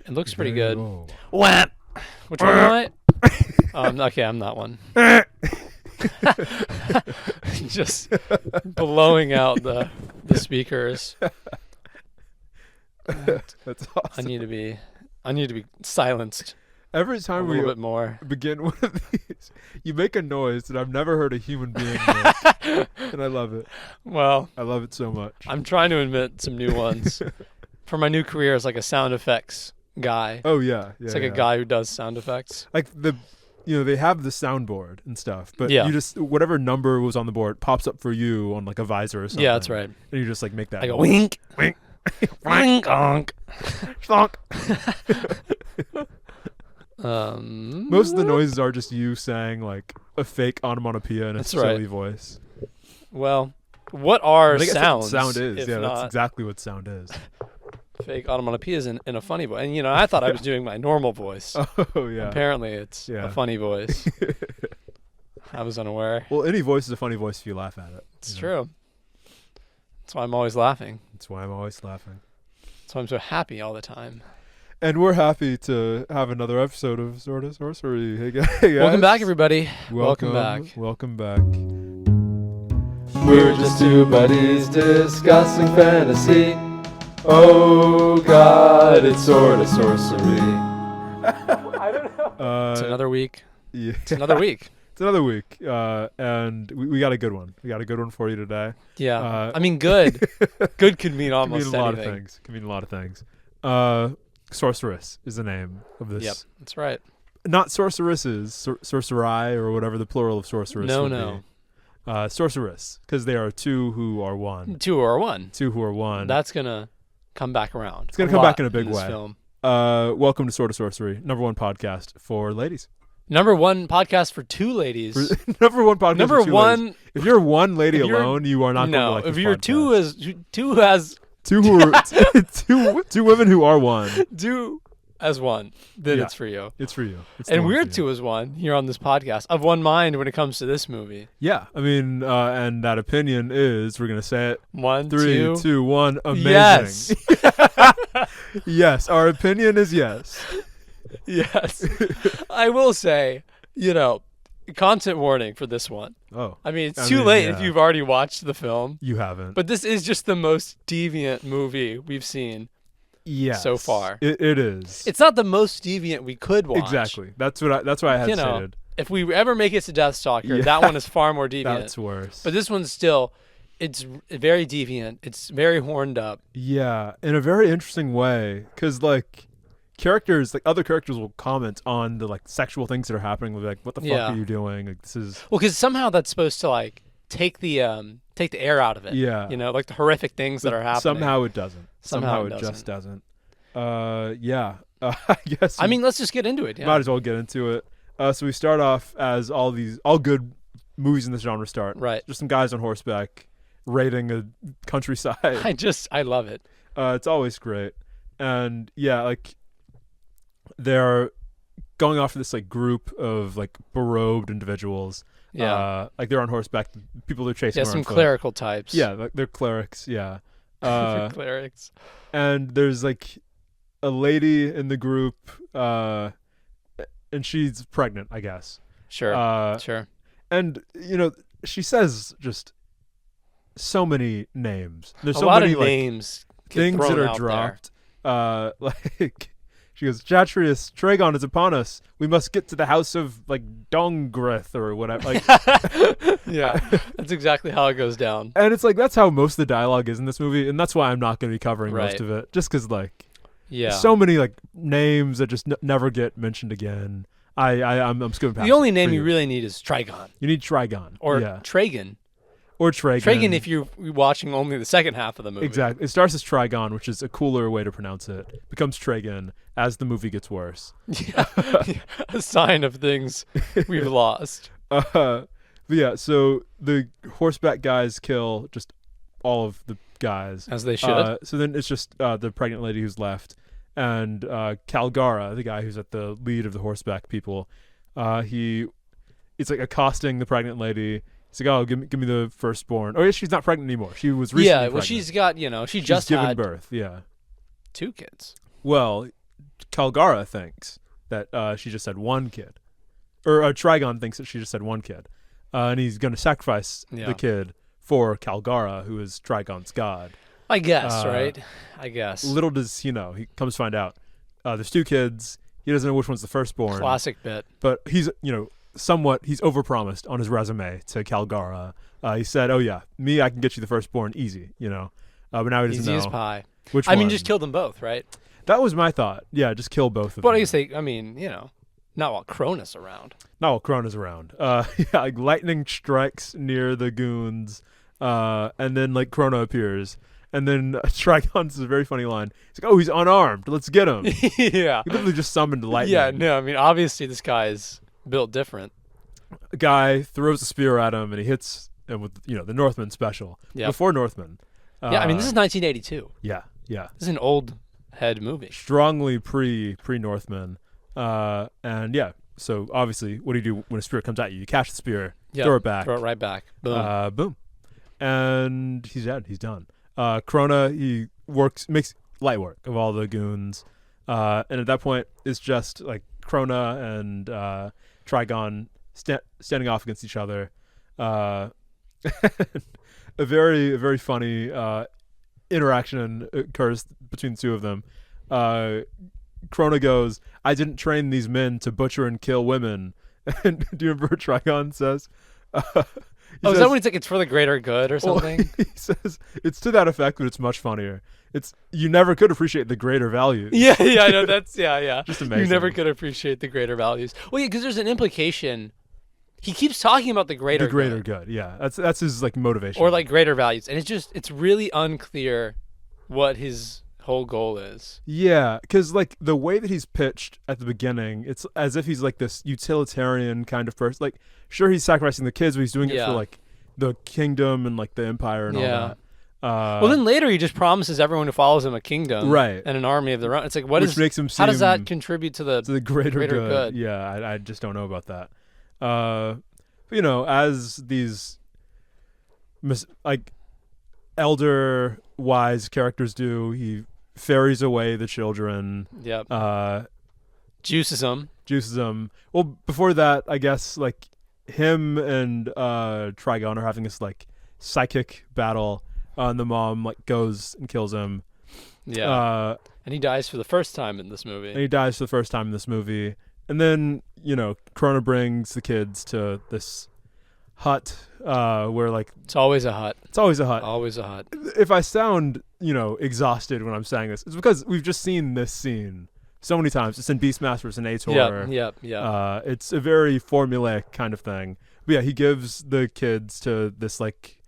It looks pretty There you good. go. Whap! Which one am I? Okay, I'm that one. Just blowing out the speakers. That's awesome. I need to be silenced Every a time little we bit more. begin one of these, you make a noise that I've never heard a human being make, and I love it. Well, I love it so much. I'm trying to invent some new ones for my new career as like a sound effects guy. Oh yeah, It's like a guy who does sound effects. Like they have the soundboard and stuff, but Yeah. you just whatever number was on the board pops up for you on like a visor or something. Yeah, that's right. And you just like make that. I go noise. wink, Wink. wink, onk. Thonk. Most Most of the noises are just you saying like a fake onomatopoeia in a That's silly right. voice. Well, what are But I guess that's what sounds? sound is. if Yeah, that's not exactly what sound is. fake onomatopoeias in a funny voice. And I thought I was doing my normal voice. Oh yeah. Apparently, it's Yeah. a funny voice. I was unaware. Well, any voice is a funny voice if you laugh at it. It's you know? true. That's why I'm always laughing. That's why I'm always laughing. That's why I'm so happy all the time. And we're happy to have another episode of Sorta Sorcery. Hey guys. Welcome back, everybody. Welcome back. Welcome back. We're just two buddies discussing fantasy. Oh God, it's Sorta Sorcery. It's another week. Yeah. It's another week. It's another week. And we got a good one. We got a good one for you today. Yeah. I mean, good. Good could mean Can almost mean a lot anything. of things. Can mean a lot of things. Sorceress is the name of this. Yep, that's right. Not sorceresses, sorcerai, or whatever the plural of sorceress would No. be. Sorceress, because they are two who are one. Two or one. Two who are one. That's gonna come back around. It's gonna come back in a big this way. Film. Welcome to Sorta Sorcery, number one podcast for ladies. Number one podcast for two ladies. Number one podcast Number for two ladies. one. If you're one lady if you're- alone, you are not No, going to like if this you're podcast. two as Two who are two women who are one. two as one, then Yeah. it's for you. It's for you. It's the And one we're for you. two as one here on this podcast, of one mind when it comes to this movie. Yeah, I mean, and that opinion is we're gonna say it. 1, 3, 2. 2, 1. Amazing. Yes. Yes, our opinion is yes. Yes. I will say, content warning for this one. Oh, I mean, it's I too mean, late yeah. if you've already watched the film. you haven't. But this is just the most deviant movie we've seen. yes, so far. it is. It's not the most deviant we could watch. Exactly. That's why I had stated. If we ever make it to Deathstalker, Yeah. that one is far more deviant. That's worse. But this one's still, it's very deviant. It's very horned up. Yeah, in a very interesting way, because like other characters will comment on the like sexual things that are happening. They'll be like, "What the fuck Yeah. are you doing? Like, this is." Well, because somehow that's supposed to like take the air out of it. Yeah. Like the horrific things that But are happening. Somehow it doesn't. Somehow it just doesn't. Yeah. I guess. I mean, let's just get into it. Yeah. might as well get into it. So we start off as all good movies in this genre start. Right. Just some guys on horseback raiding a countryside. I love it. It's always great. And yeah, like they're going off this like group of like berobed individuals. Yeah. Like they're on horseback. People they're chasing. Yeah, are on some foot. clerical types. Yeah, like they're clerics. Yeah. Clerics. And there's like a lady in the group, and she's pregnant, I guess. Sure. Sure. And she says just so many names. There's A so lot many of like names get things that thrown are out dropped. Like she goes, Chatrius, Tragon is upon us. We must get to the house of like Dongreth or whatever. Like, there. Yeah. That's exactly how it goes down. and it's like that's how most of the dialogue is in this movie, and that's why I'm not going to be covering Right. most of it, just because like Yeah. so many like names that just never get mentioned again. I'm skipping past. The only it name for you really need is Trigon you need Trigon or yeah. Tragan. or Tragon. Tragan if you're watching only the second half of the movie. Exactly. It starts as Trigon, which is a cooler way to pronounce it. Becomes Tragan as the movie gets worse. Yeah. A sign of things we've lost. But yeah, so the horseback guys kill just all of the guys. As they should. So then it's just the pregnant lady who's left. And Calgara, the guy who's at the lead of the horseback people, it's like accosting the pregnant lady. He's like, "Oh, give me the firstborn." Oh, yeah, she's not pregnant anymore. She was recently Yeah, well, pregnant. she's got, she She's just given had birth. Yeah. 2 kids. Well, Calgara thinks that she just had one kid, or Trigon thinks that she just had one kid, and he's going to sacrifice the kid for Calgara, who is Trigon's god. I guess, right? I guess. Little does he know, he comes to find out there's two kids. He doesn't know which one's the firstborn. Classic bit. But he's, he's overpromised on his resume to Calgara. He said, "Oh yeah, me, I can get you the firstborn easy." But now he doesn't Easy know as pie. which I one. mean, just kill them both, right? That was my thought. Yeah, just kill both of them. But I guess not while Cronus around. Not while Crona's around. Like lightning strikes near the goons, and then like Crona appears, and then Trigon says a very funny line. He's like, "Oh, he's unarmed. Let's get him." Yeah. He literally just summoned lightning. Yeah, no, I mean, obviously this guy is built different. A guy throws a spear at him, and he hits him with the Northman special. Yep. Before Northman. Yeah, I mean, this is 1982. Yeah. This is an old head movie. Strongly pre Northman. And yeah, so obviously, what do you do when a spear comes at you? You catch the spear, throw it back. Throw it right back. Boom. Boom. And he's dead. He's done. Crona, he makes light work of all the goons. And at that point, it's just like Crona and Trigon standing off against each other. A very funny interaction occurs between the two of them. Crona goes, "I didn't train these men to butcher and kill women." And do you remember what Trigon says? Is that when he's like, it's for the greater good or something? Well, he says it's to that effect, but it's much funnier. It's you never could appreciate the greater values. Yeah, I know. That's yeah. Just amazing. You never could appreciate the greater values. Well, yeah, because there's an implication. He keeps talking about the greater good. Yeah, that's his like motivation. Or like greater values, and it's really unclear what his whole goal is. Yeah, because like the way that he's pitched at the beginning, it's as if he's like this utilitarian kind of person. Like, sure, he's sacrificing the kids, but he's doing it for like the kingdom and like the empire and all that. Well, then later he just promises everyone who follows him a kingdom, right, and an army of their own. It's like which makes him seem, how does that contribute to the greater good? Yeah, I just don't know about that. But, as these like elder wise characters do, he ferries away the children. Yep. Juices them. Well, before that, I guess like him and Trigon are having this like psychic battle, and the mom like goes and kills him. Yeah. And he dies for the first time in this movie. And then, Crona brings the kids to this hut where like it's always a hut. Always a hut. If I sound, exhausted when I'm saying this, it's because we've just seen this scene so many times. It's in Beastmaster, it's in Ator. Yeah. It's a very formulaic kind of thing. But yeah, he gives the kids to this like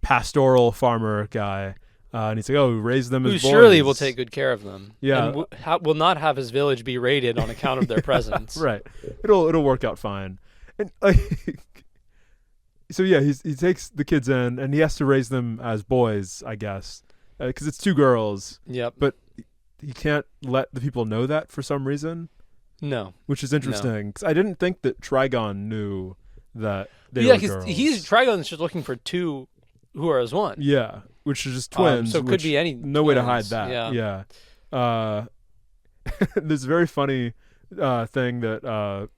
pastoral farmer guy. And he's like, "Oh, raise them as boys. Who surely will take good care of them. Yeah, and will not have his village be raided on account of their presence. Right. It'll work out fine." And so yeah, he takes the kids in, and he has to raise them as boys, I guess, because it's two girls. Yep. But he can't let the people know that for some reason. No. Which is interesting, because I didn't think that Trigon knew that they were girls. Yeah, because Trigon's just looking for two who are as one. Yeah. Which is just twins. So it could be any. No way to hide that. Yeah. There's a very funny thing that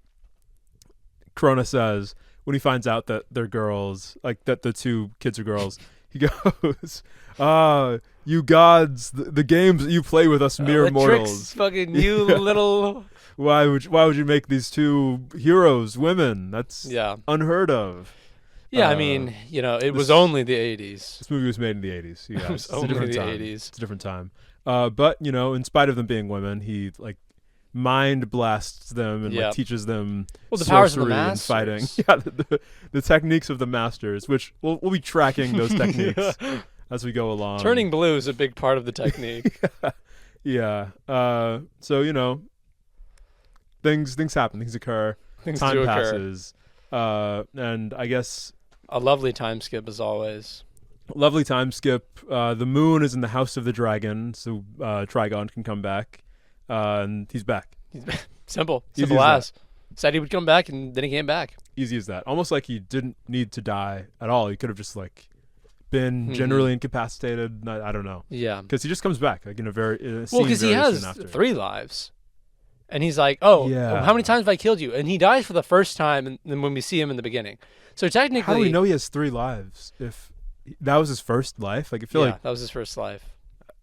Crona says when he finds out that they're girls, like that the two kids are girls. He goes, "You gods, the games that you play with us mere mortals. Tricks, fucking you little. Why would you make these two heroes women? That's unheard of." Yeah, I mean, it was only the 80s. This movie was made in the 80s. Yeah, it was only the 80s. It's a different time. But, in spite of them being women, he, like, mind blasts them and, like, teaches them the powers of the and fighting. Yeah, the techniques of the masters, which we'll be tracking those techniques as we go along. Turning blue is a big part of the technique. Yeah. So, things happen. Things occur. Time passes. And I guess... A lovely time skip, as always. Lovely time skip. The moon is in the house of the dragon, so Trigon can come back. And he's back. Simple as. Said he would come back, and then he came back. Easy as that. Almost like he didn't need to die at all. He could have just, like, been generally incapacitated. I don't know. Yeah. Because he just comes back, like, in a scene because he has after. 3 lives. And he's like, "Oh, Yeah. how many times have I killed you?" And he dies for the first time, and then when we see him in the beginning. So technically, How do we know he has 3 lives? If that was his first life, like I feel like that was his first life.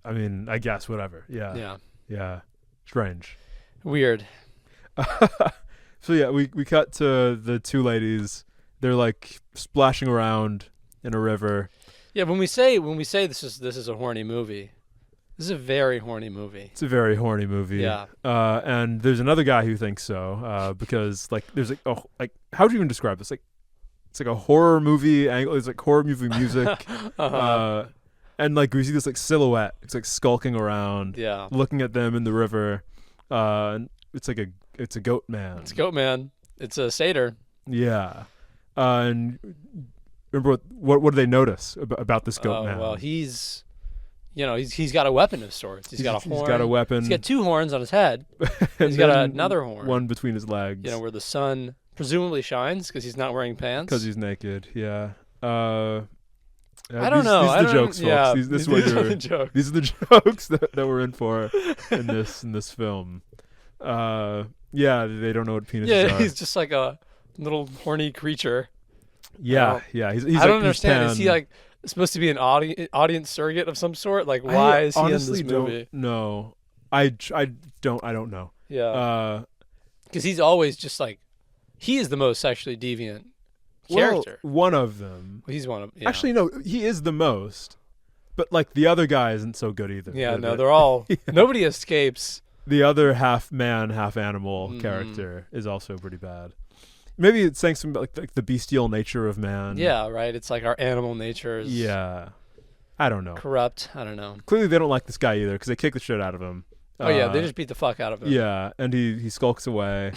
I mean, I guess whatever. Yeah. Yeah, Yeah. Strange. weird. So yeah, we cut to the 2 ladies. They're like splashing around in a river. Yeah, when we say this is a horny movie, this is a very horny movie. It's a very horny movie. Yeah. And there's another guy who thinks so, because like there's like how would you even describe this? Like it's like a horror movie angle. It's like horror movie music. And like we see this like silhouette. It's like skulking around, Yeah, looking at them in the river. And it's a goat man. it's Goat Man. It's a satyr. Yeah. And remember what do they notice about this goat man? Well, he's got a weapon of sorts. He's got a horn. He's got a weapon. He's got 2 horns on his head. and He's got then another horn. one between his legs. Where the sun presumably shines because he's not wearing pants. Because he's naked. Yeah. I don't know. These are the I don't- jokes, folks. yeah, These are the jokes. These are the jokes that we're in for in this film. Yeah, they don't know what penises Yeah, are. he's just like a little horny creature. Yeah. He's I don't like, understand. He's Is he Pan. like supposed to be an audience surrogate of some sort? Like, I why is he in honestly this movie? don't know. I don't know. Yeah, because he's always just like he is the most sexually deviant character. Well, one of them. He's one of yeah. Actually, no, he is the most. But like the other guy isn't so good either. Yeah, no, they're all nobody escapes. The other half man, half animal character is also pretty bad. Maybe it's saying something about like the bestial nature of man. Yeah, right. It's like our animal nature is Yeah. I don't know. corrupt. I don't know. Clearly they don't like this guy either because they kick the shit out of him. Oh yeah, they just beat the fuck out of him. Yeah, and he skulks away.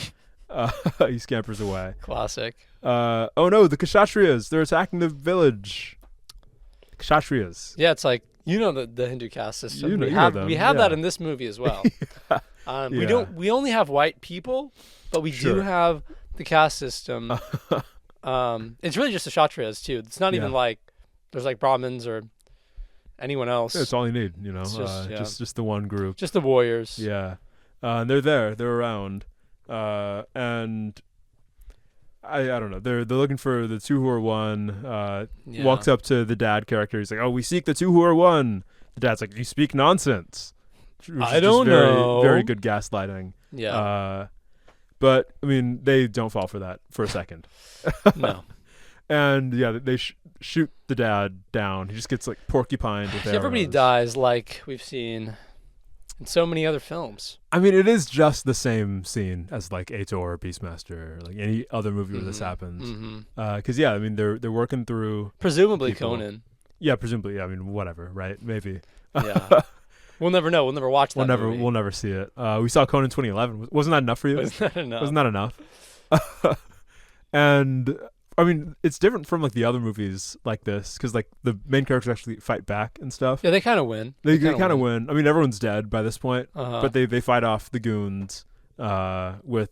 He scampers away. Classic. Oh no, the Kshatriyas! They're attacking the village. Kshatriyas. Yeah, it's like the Hindu caste system. You know them, we have yeah. that in this movie as well. We only have white people, but we do Sure. have the caste system. It's really just the Kshatriyas too. It's not even like there's like Brahmins or anyone else. That's all you need, It's just the one group. Just the warriors. Yeah, and they're around, and I don't know. They're looking for the 2 who are one. Yeah. Walks up to the dad character. He's like, "Oh, we seek the 2 who are one." The dad's like, "You speak nonsense." Which I is just don't know. Very good gaslighting. Yeah. But I mean, they don't fall for that for a second. No. And yeah, they shoot the dad down. He just gets like porcupined with Everybody arrows. dies like we've seen in so many other films. I mean, it is just the same scene as like Ator or Beastmaster, or like any other movie where this happens. Because yeah, I mean they're working through. Presumably people. Conan. Yeah, presumably. Yeah, I mean, whatever, right? Maybe. Yeah. We'll never know. We'll never watch that movie. We'll never see it. We saw Conan 2011. Wasn't that enough for you? Wasn't that enough? Wasn't that enough? And I mean, it's different from like the other movies like this because like the main characters actually fight back and stuff. Yeah, they kind of win. They kind of win. I mean, everyone's dead by this point, but they fight off the goons with.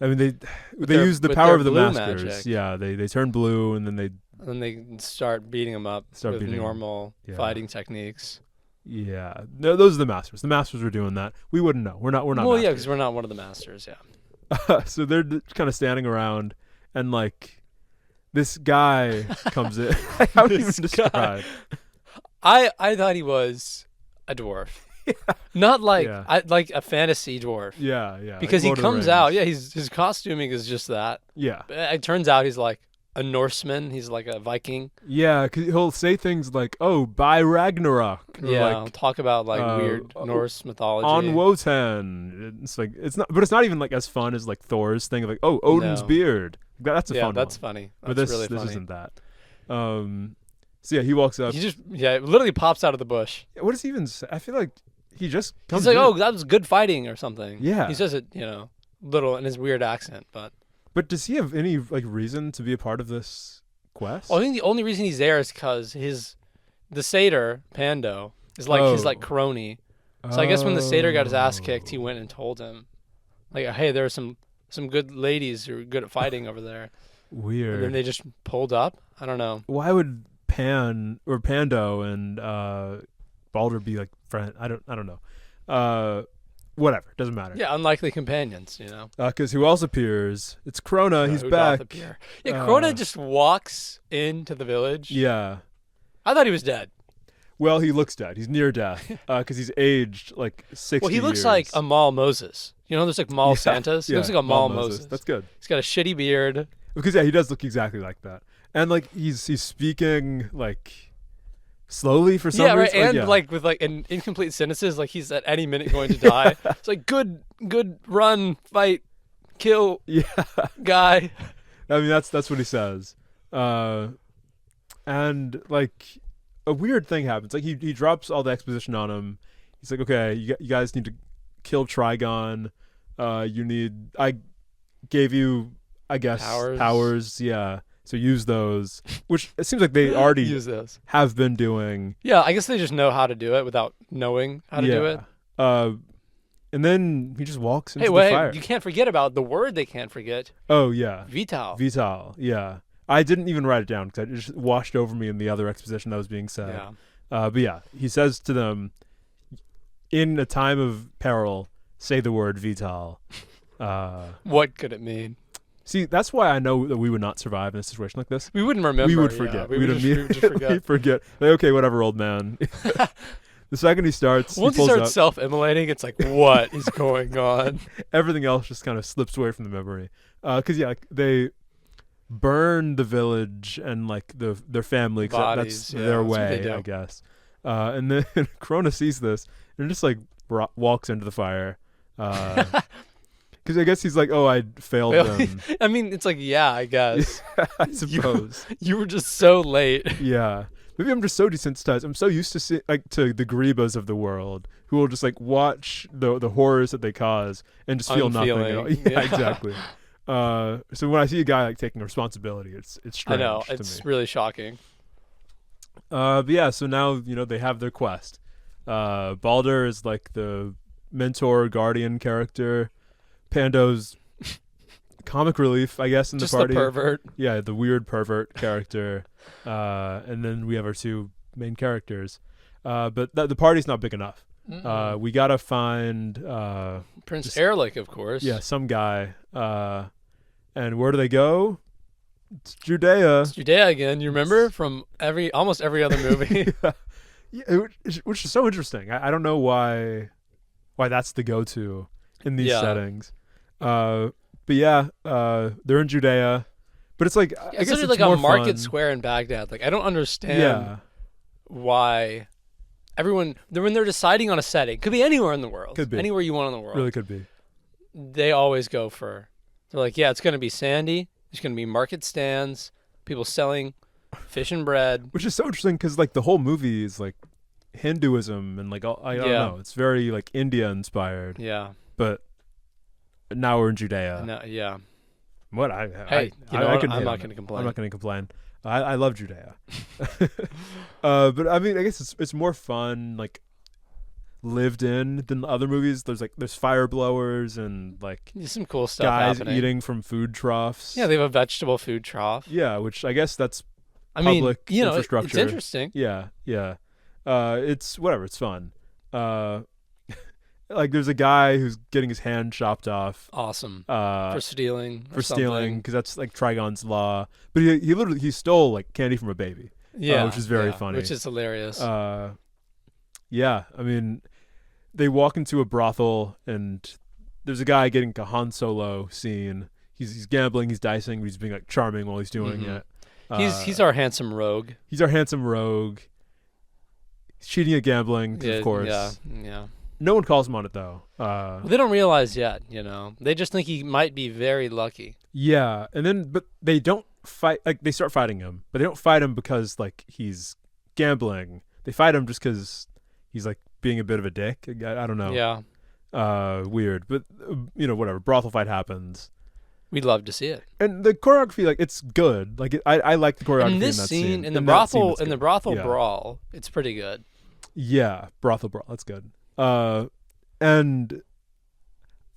I mean, they use the power of the blue masters. magic. Yeah, they turn blue and then they. And then they start beating them up with normal fighting techniques. Yeah, no, those are the masters. The masters are doing that. We wouldn't know. We're not. Well, masters. yeah, because we're not one of the masters. Yeah. So they're kind of standing around, and like this guy comes in. How would you even describe? I thought he was a dwarf. Not like like a fantasy dwarf. Yeah. Because like he comes out. Yeah, his costuming is just that. Yeah. It turns out he's like a Norseman. He's like a Viking. Yeah, because he'll say things like, "Oh, by Ragnarok." Or Yeah, like, talk about like weird Norse mythology. On Wotan. It's like it's not even like as fun as like Thor's thing of like, "Oh, Odin's beard." That's a fun one. That's funny. But That's really this funny. isn't that. So yeah, he walks up. He just it literally pops out of the bush. What does he even say? I feel like he just comes He's like, in. "Oh, that was good fighting" or something. Yeah. He says it, little in his weird accent, but. But does he have any like reason to be a part of this quest? I think the only reason he's there is because the satyr Pando is like his like crony. So I guess when the satyr got his ass kicked, he went and told him, like, "Hey, there are some good ladies who are good at fighting over there." Weird. And then they just pulled up. I don't know. Why would Pando and Balder be like friend? I don't know. whatever, doesn't matter. Yeah, unlikely companions, you know. Because who else appears? It's Krona. He's Who back. doth appear. Yeah, Krona just walks into the village. Yeah. I thought he was dead. Well, he looks dead. He's near death because he's aged like 60 Well, he looks years. like a Mall Moses. You know, there's like Mall Santas. He looks like a Mall Moses. That's good. He's got a shitty beard. Because he does look exactly like that. And like he's speaking like slowly for some Yeah, right. reason. And like with like an incomplete sentences, like he's at any minute going to die. It's like good run, fight, kill, guy. I mean that's what he says. And like a weird thing happens. Like he drops all the exposition on him. He's like, okay, you guys need to kill Trigon. I gave you, I guess, powers. Yeah. So use those, which it seems like they already use those. Have been doing. Yeah, I guess they just know how to do it without knowing how to do it. And then he just walks into the fire. You can't forget about the word they can't forget. Oh, yeah. Vital. Vital, yeah. I didn't even write it down because it just washed over me in the other exposition that was being said. Yeah. But yeah, he says to them, in a time of peril, say the word Vital. What could it mean? See, that's why I know that we would not survive in a situation like this. We wouldn't remember. We would forget. We would just forget. We'd forget. Like, okay, whatever, old man. The second he starts, once he starts self-immolating, it's like, what is going on? Everything else just kind of slips away from the memory. Because like, they burn the village and like their family. Bodies, that's their way, I guess. And then Krona sees this and just like walks into the fire. Because I guess he's like, oh, I failed them. I mean, it's like, yeah, I guess. I suppose. You were just so late. Yeah. Maybe I'm just so desensitized. I'm so used to to the Gribas of the world who will just like watch the horrors that they cause and just feel nothing at all. Yeah, exactly. So when I see a guy like taking responsibility, it's strange. I know, to it's me. really shocking. But yeah, so now they have their quest. Baldur is like the mentor guardian character. Pando's comic relief, I guess, in the party. Just the pervert. Yeah, the weird pervert character. And then we have our two main characters. But the party's not big enough. We gotta find Prince Erlich, of course. Yeah, some guy. And where do they go? It's Judea. It's Judea again. You remember from almost every other movie. Yeah, which is so interesting. I don't know why that's the go-to in these settings. But yeah, they're in Judea. But it's like I guess it's like more a market fun. square in Baghdad. Like I don't understand why everyone when they're deciding on a setting, could be anywhere in the world. Could be. Anywhere you want in the world. Really could be. They always go for they're like, yeah, it's gonna be sandy, there's gonna be market stands, people selling fish and bread. Which is so interesting because like the whole movie is like Hinduism and like I don't know. It's very like India inspired. Yeah. But now we're in Judea. No, yeah. What I'm not going to complain. I'm not going to complain. I love Judea. But I mean, I guess it's more fun, like lived in than the other movies. There's fire blowers and like some cool stuff guys happening. Eating from food troughs. Yeah, they have a vegetable food trough. Yeah, which I guess that's public infrastructure. It's interesting. Yeah. It's whatever. It's fun. Like there's a guy who's getting his hand chopped off. Awesome. For stealing. Because that's like Trigon's law. But he stole like candy from a baby. Yeah. Which is very funny. Which is hilarious. Yeah. I mean, they walk into a brothel and there's a guy getting a Han Solo scene. He's gambling, he's dicing, but he's being like charming while he's doing it. He's our handsome rogue. He's cheating at gambling, of course. Yeah. No one calls him on it though. Well, they don't realize yet, They just think he might be very lucky. Yeah, but they don't fight. Like they start fighting him, but they don't fight him because like he's gambling. They fight him just because he's like being a bit of a dick. I don't know. Yeah. Weird, but whatever. Brothel fight happens. We'd love to see it. And the choreography, like it's good. Like I like the choreography in this in that scene. scene. In the brothel brawl, it's pretty good. Yeah, brothel brawl. That's good. And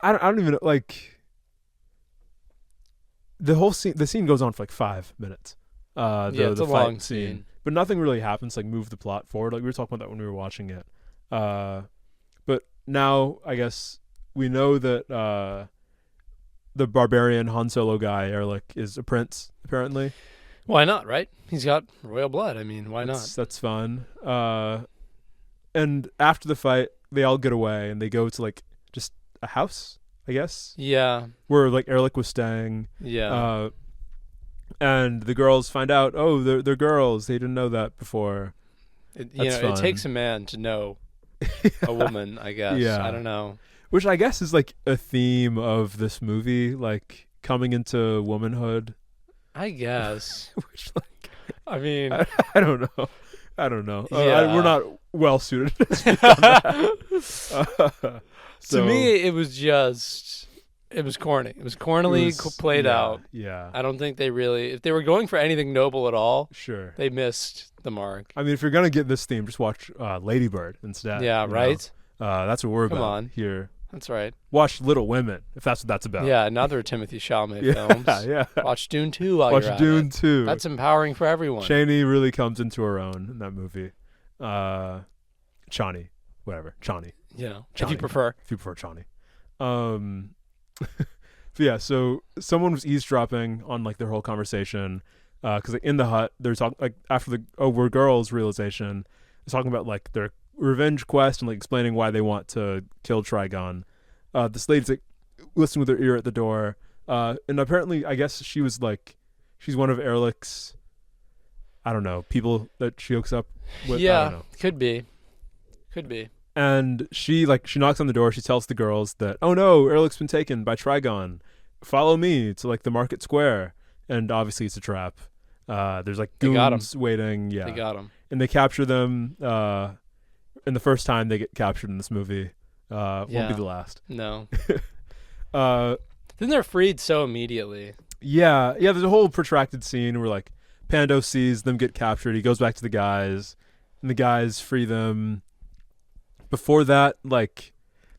I don't even like the whole scene. The scene goes on for like 5 minutes. It's a long scene, but nothing really happens to like move the plot forward. Like we were talking about that when we were watching it. But now I guess we know that the barbarian Han Solo guy, Erlich, is a prince, apparently. Why not, right? He's got royal blood. I mean, why not? That's fun. And after the fight, they all get away and they go to like just a house, I guess. Yeah. Where like Erlich was staying. Yeah. And the girls find out, oh, they're girls. They didn't know that before. It takes a man to know a woman, I guess. Yeah. I don't know. Which I guess is like a theme of this movie, like coming into womanhood. I guess. Which, like, I mean, I don't know. Yeah. We're not well suited to speak on that. To me, it was corny. It was cornily played out. Yeah. I don't think they really, if they were going for anything noble at all, Sure. they missed the mark. I mean, if you're gonna get this theme, just watch Lady Bird instead. Yeah, right? That's what we're Come about on. here. That's right. Watch Little Women, if that's what that's about. Yeah, another Timothy Chalamet films. Yeah. Watch Dune 2 while Watch you're at Dune it. 2. That's empowering for everyone. Chaney really comes into her own in that movie. Chani, whatever. Chani. You know, if Chani. you prefer. If you prefer Chani. But yeah, so someone was eavesdropping on like their whole conversation. Because like, in the hut, they're talking like after the we're girls realization, they're talking about like their revenge quest and like explaining why they want to kill Trigon. This lady's like listening with her ear at the door, and apparently I guess she's one of Erlich's, I don't know, people that she hooks up with. I don't know. Could be. And she knocks on the door. She tells the girls that, oh no, Erlich's been taken by Trigon. Follow me to like the market square. And obviously it's a trap. There's like goons waiting. Yeah, they got him, and they capture them. And the first time they get captured in this movie won't be the last. No. Then they're freed so immediately. Yeah. There's a whole protracted scene where like Pando sees them get captured. He goes back to the guys, and the guys free them. Before that, like,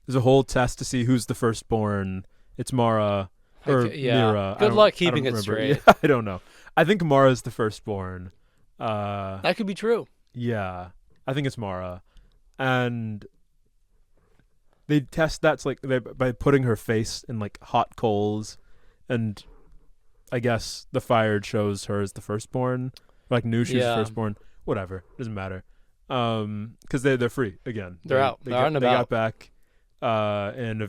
there's a whole test to see who's the firstborn. It's Mara or Mira. Good luck keeping it straight. Yeah, I don't know. I think Mara's the firstborn. That could be true. Yeah, I think it's Mara, and they test that by putting her face in like hot coals, and I guess the fire shows her as the firstborn. Like knew she was the firstborn. Whatever, doesn't matter. Because they're free again. They're out. They're out and about. They got back. In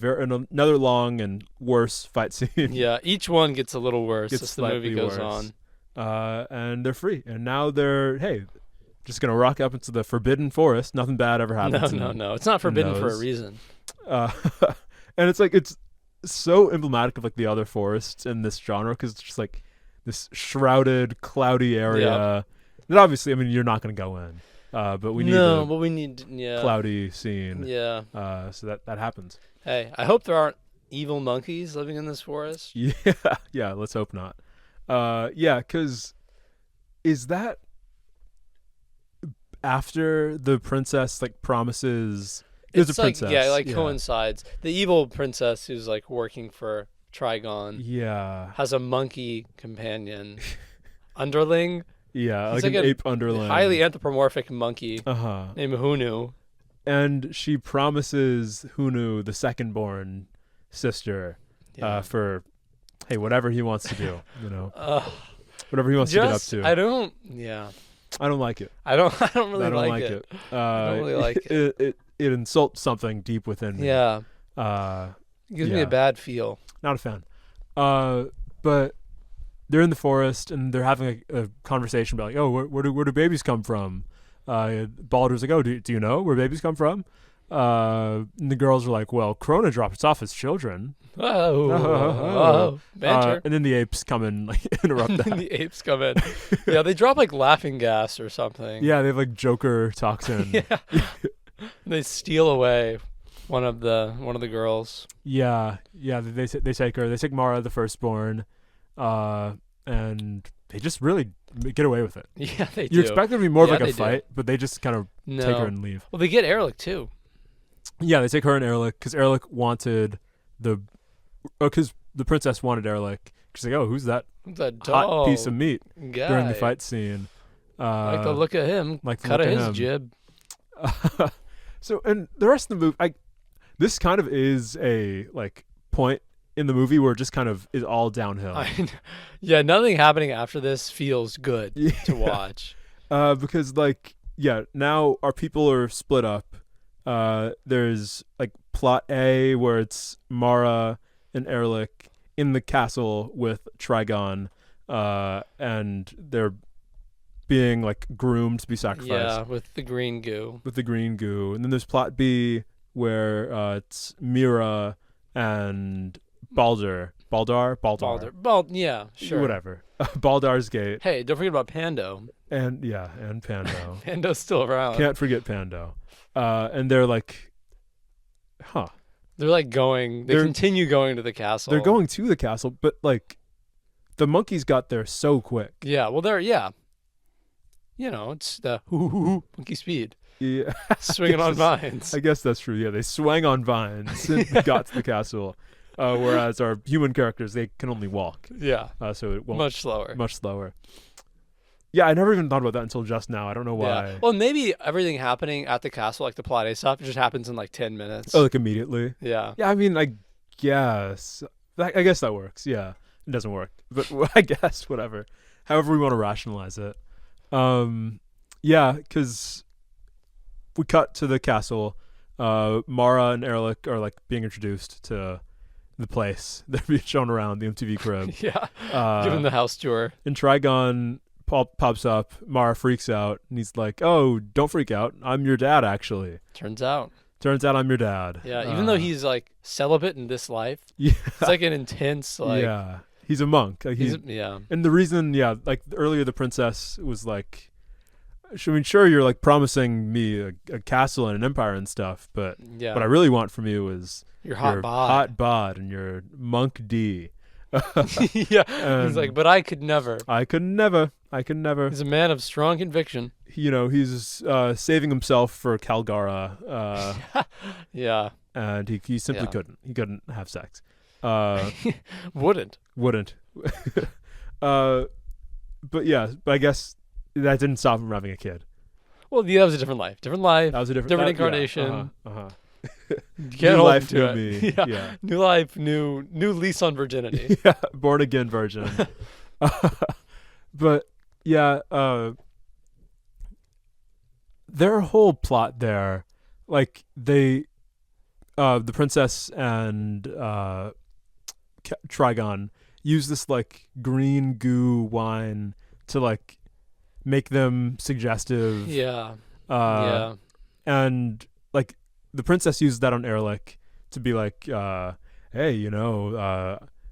another long and worse fight scene. Yeah, each one gets a little worse as the movie goes on. And they're free, and now they're just gonna rock up into the forbidden forest. Nothing bad ever happens. No. It's not forbidden for a reason. And it's so emblematic of like the other forests in this genre because it's just like this shrouded, cloudy area. That obviously, I mean, you're not gonna go in. But we need cloudy scene. Yeah. So that happens. Hey, I hope there aren't evil monkeys living in this forest. Yeah. Let's hope not. Because is that after the princess like promises? There's a princess. Coincides. The evil princess who's like working for Trigon. Yeah. Has a monkey companion, underling. Yeah, like an ape underling. Highly anthropomorphic monkey named Hunu. And she promises Hunu the second-born sister for, hey, whatever he wants to do, whatever he wants to get up to. I don't like it. I don't really like it. I don't really like it. It insults something deep within me. Yeah. Gives me a bad feel. Not a fan. But they're in the forest and they're having a conversation about like, oh, where do babies come from? Baldur's like, oh, do you know where babies come from? And the girls are like, well, Krona dropped us off as children. Banter. And then the apes come in, like, interrupt that. The apes come in. Yeah, they drop like laughing gas or something. Yeah, they have like Joker toxin. Yeah. They steal away one of the girls. Yeah. They take her. They take Mara, the firstborn. And they just really get away with it. Yeah, they do. You expect there to be more of like a fight, but they just kind of take her and leave. Well, they get Erlich too. Yeah, they take her and Erlich because Erlich wanted because the princess wanted Erlich. She's like, oh, who's that hot piece of meat guy during the fight scene? Like the look at him. Like cut of his jib. So, and the rest of the movie, This kind of is a like point in the movie where it just kind of is all downhill. Yeah, nothing happening after this feels good to watch. Because like now our people are split up. There's like plot A where it's Mara and Erlich in the castle with Trigon, and they're being like groomed to be sacrificed. Yeah, with the green goo. And then there's plot B where it's Mira and Baldar. Yeah, sure. Whatever. Baldar's Gate. Hey, don't forget about Pando. And Pando. Pando's still around. Can't forget Pando. And they're like, They're like they continue going to the castle. They're going to the castle, but like the monkeys got there so quick. Yeah, well, it's the monkey speed. Yeah. Swinging on vines. I guess that's true. Yeah, they swang on vines and got to the castle. Whereas our human characters, they can only walk. Yeah. So it won't. Much slower. Yeah, I never even thought about that until just now. I don't know why. Yeah. Well, maybe everything happening at the castle, like the plot A stuff, just happens in like 10 minutes. Oh, like immediately? Yeah. Yeah, I mean, I guess. I guess that works. Yeah. It doesn't work. But I guess, whatever. However we want to rationalize it. Yeah, because we cut to the castle. Mara and Erlich are like being introduced to the place. They're being shown around the MTV crib. Yeah. Given the house tour. And Trigon pops up. Mara freaks out, and he's like, "Oh, don't freak out. I'm your dad, actually." Turns out I'm your dad. Yeah, even though he's like celibate in this life. Yeah. It's like an intense like. Yeah. He's a monk. Like, And the reason, like earlier, the princess was like, I mean, sure, you're like promising me a castle and an empire and stuff, but what I really want from you is your hot bod and your monk D. Yeah, he's like, but I could never. He's a man of strong conviction. He's saving himself for Calgara. Yeah. And he simply couldn't. He couldn't have sex. Wouldn't. But I guess that didn't stop him from having a kid. Well, that was a different life. That was a different incarnation. Yeah, Can't new life, to new it. me. Yeah. New life, new lease on virginity. Yeah, born again virgin. But their whole plot there, like the princess and Trigon use this like green goo wine to like make them suggestive. Yeah. And like the princess used that on Erlich to be like, hey,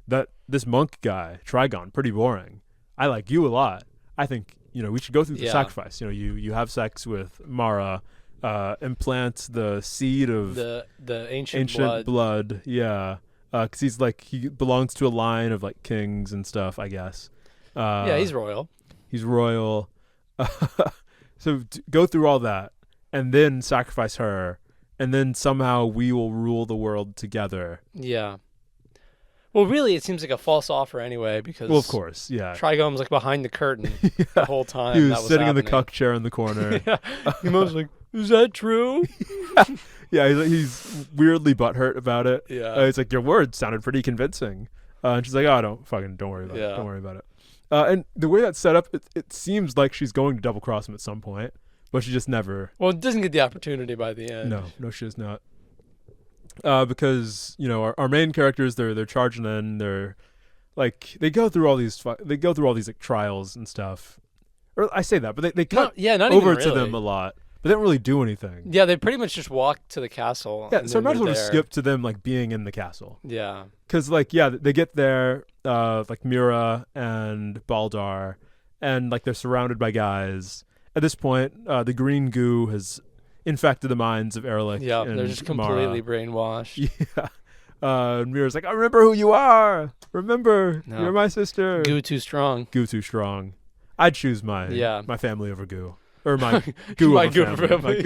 that this monk guy, Trigon, pretty boring. I like you a lot. I think, we should go through the sacrifice. You have sex with Mara, implant the seed of the ancient blood. Yeah. Because he belongs to a line of like kings and stuff, I guess. He's royal. So go through all that and then sacrifice her, and then somehow we will rule the world together. Yeah. Well, really, it seems like a false offer anyway, because of course, yeah. Trigon's like behind the curtain the whole time. He was sitting in the cuck chair in the corner. Yeah. He was like, "Is that true?" Yeah, he's weirdly butthurt about it. Yeah. It's like, your words sounded pretty convincing. And she's like, "Oh, don't worry about it. Don't worry about it." And the way that's set up, it seems like she's going to double cross him at some point, but she just never. Well, it doesn't get the opportunity by the end. No, she does not. Because our main characters, they're charging in. They're like they go through all these like trials and stuff. Or I say that, but they cut not over even to really. them a lot. But they don't really do anything. Yeah, they pretty much just walk to the castle. Yeah, so I might as well just skip to them like being in the castle. Yeah. Because they get there, like Mira and Baldar, and like they're surrounded by guys. At this point, the green goo has infected the minds of Erlich. Yeah, and they're just completely Mara. brainwashed. Yeah. And Mira's like, "I remember who you are. Remember, you're my sister." Goo too strong. I'd choose my family over goo. Or my goo over family.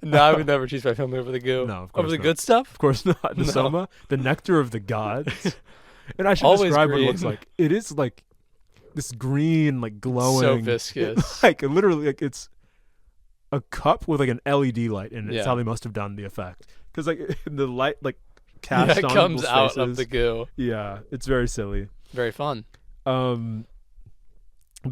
No, I would never choose my family over the goo. No, of course over the not. good stuff? Of course not. The soma, the nectar of the gods. And I should Always describe green. what it looks like. It is like this green, like glowing. So viscous. Like literally, like it's a cup with like an LED light in it. Yeah. It's how they must have done the effect, because like the light like cast it on comes people's out faces. of the goo. Yeah, it's very silly. Very fun. But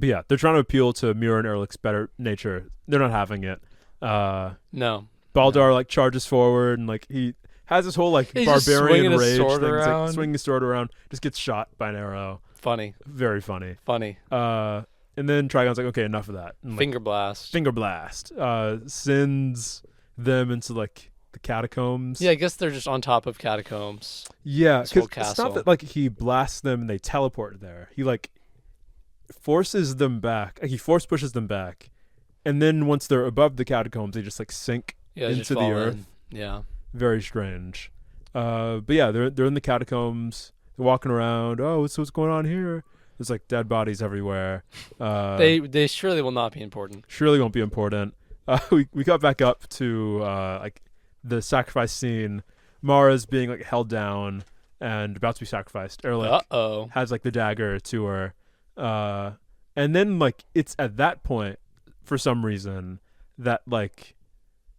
yeah, they're trying to appeal to Mira and Erlic's better nature. They're not having it. No. Baldar like charges forward and like he has this whole like He's just barbarian swinging his rage sword thing. He's, like, around. swinging his sword around, just gets shot by an arrow. Funny. Very funny. Funny. And then Trigon's like, okay, enough of that. And, like, Finger blast. Finger blast. Sends them into like the catacombs. Yeah, I guess they're just on top of catacombs. Yeah, This whole because it's castle. not that like he blasts them and they teleport there. He like forces them back. He force pushes them back, and then once they're above the catacombs, they just like sink Yeah, they just into the fall earth. in. Yeah. Very strange. But yeah, they're in the catacombs. They're walking around. Oh, what's going on here? There's like dead bodies everywhere. They surely will not be important. Surely won't be important. We got back up to like the sacrifice scene. Mara's being like held down and about to be sacrificed. Erlich has like the dagger to her. And then like it's at that point for some reason that like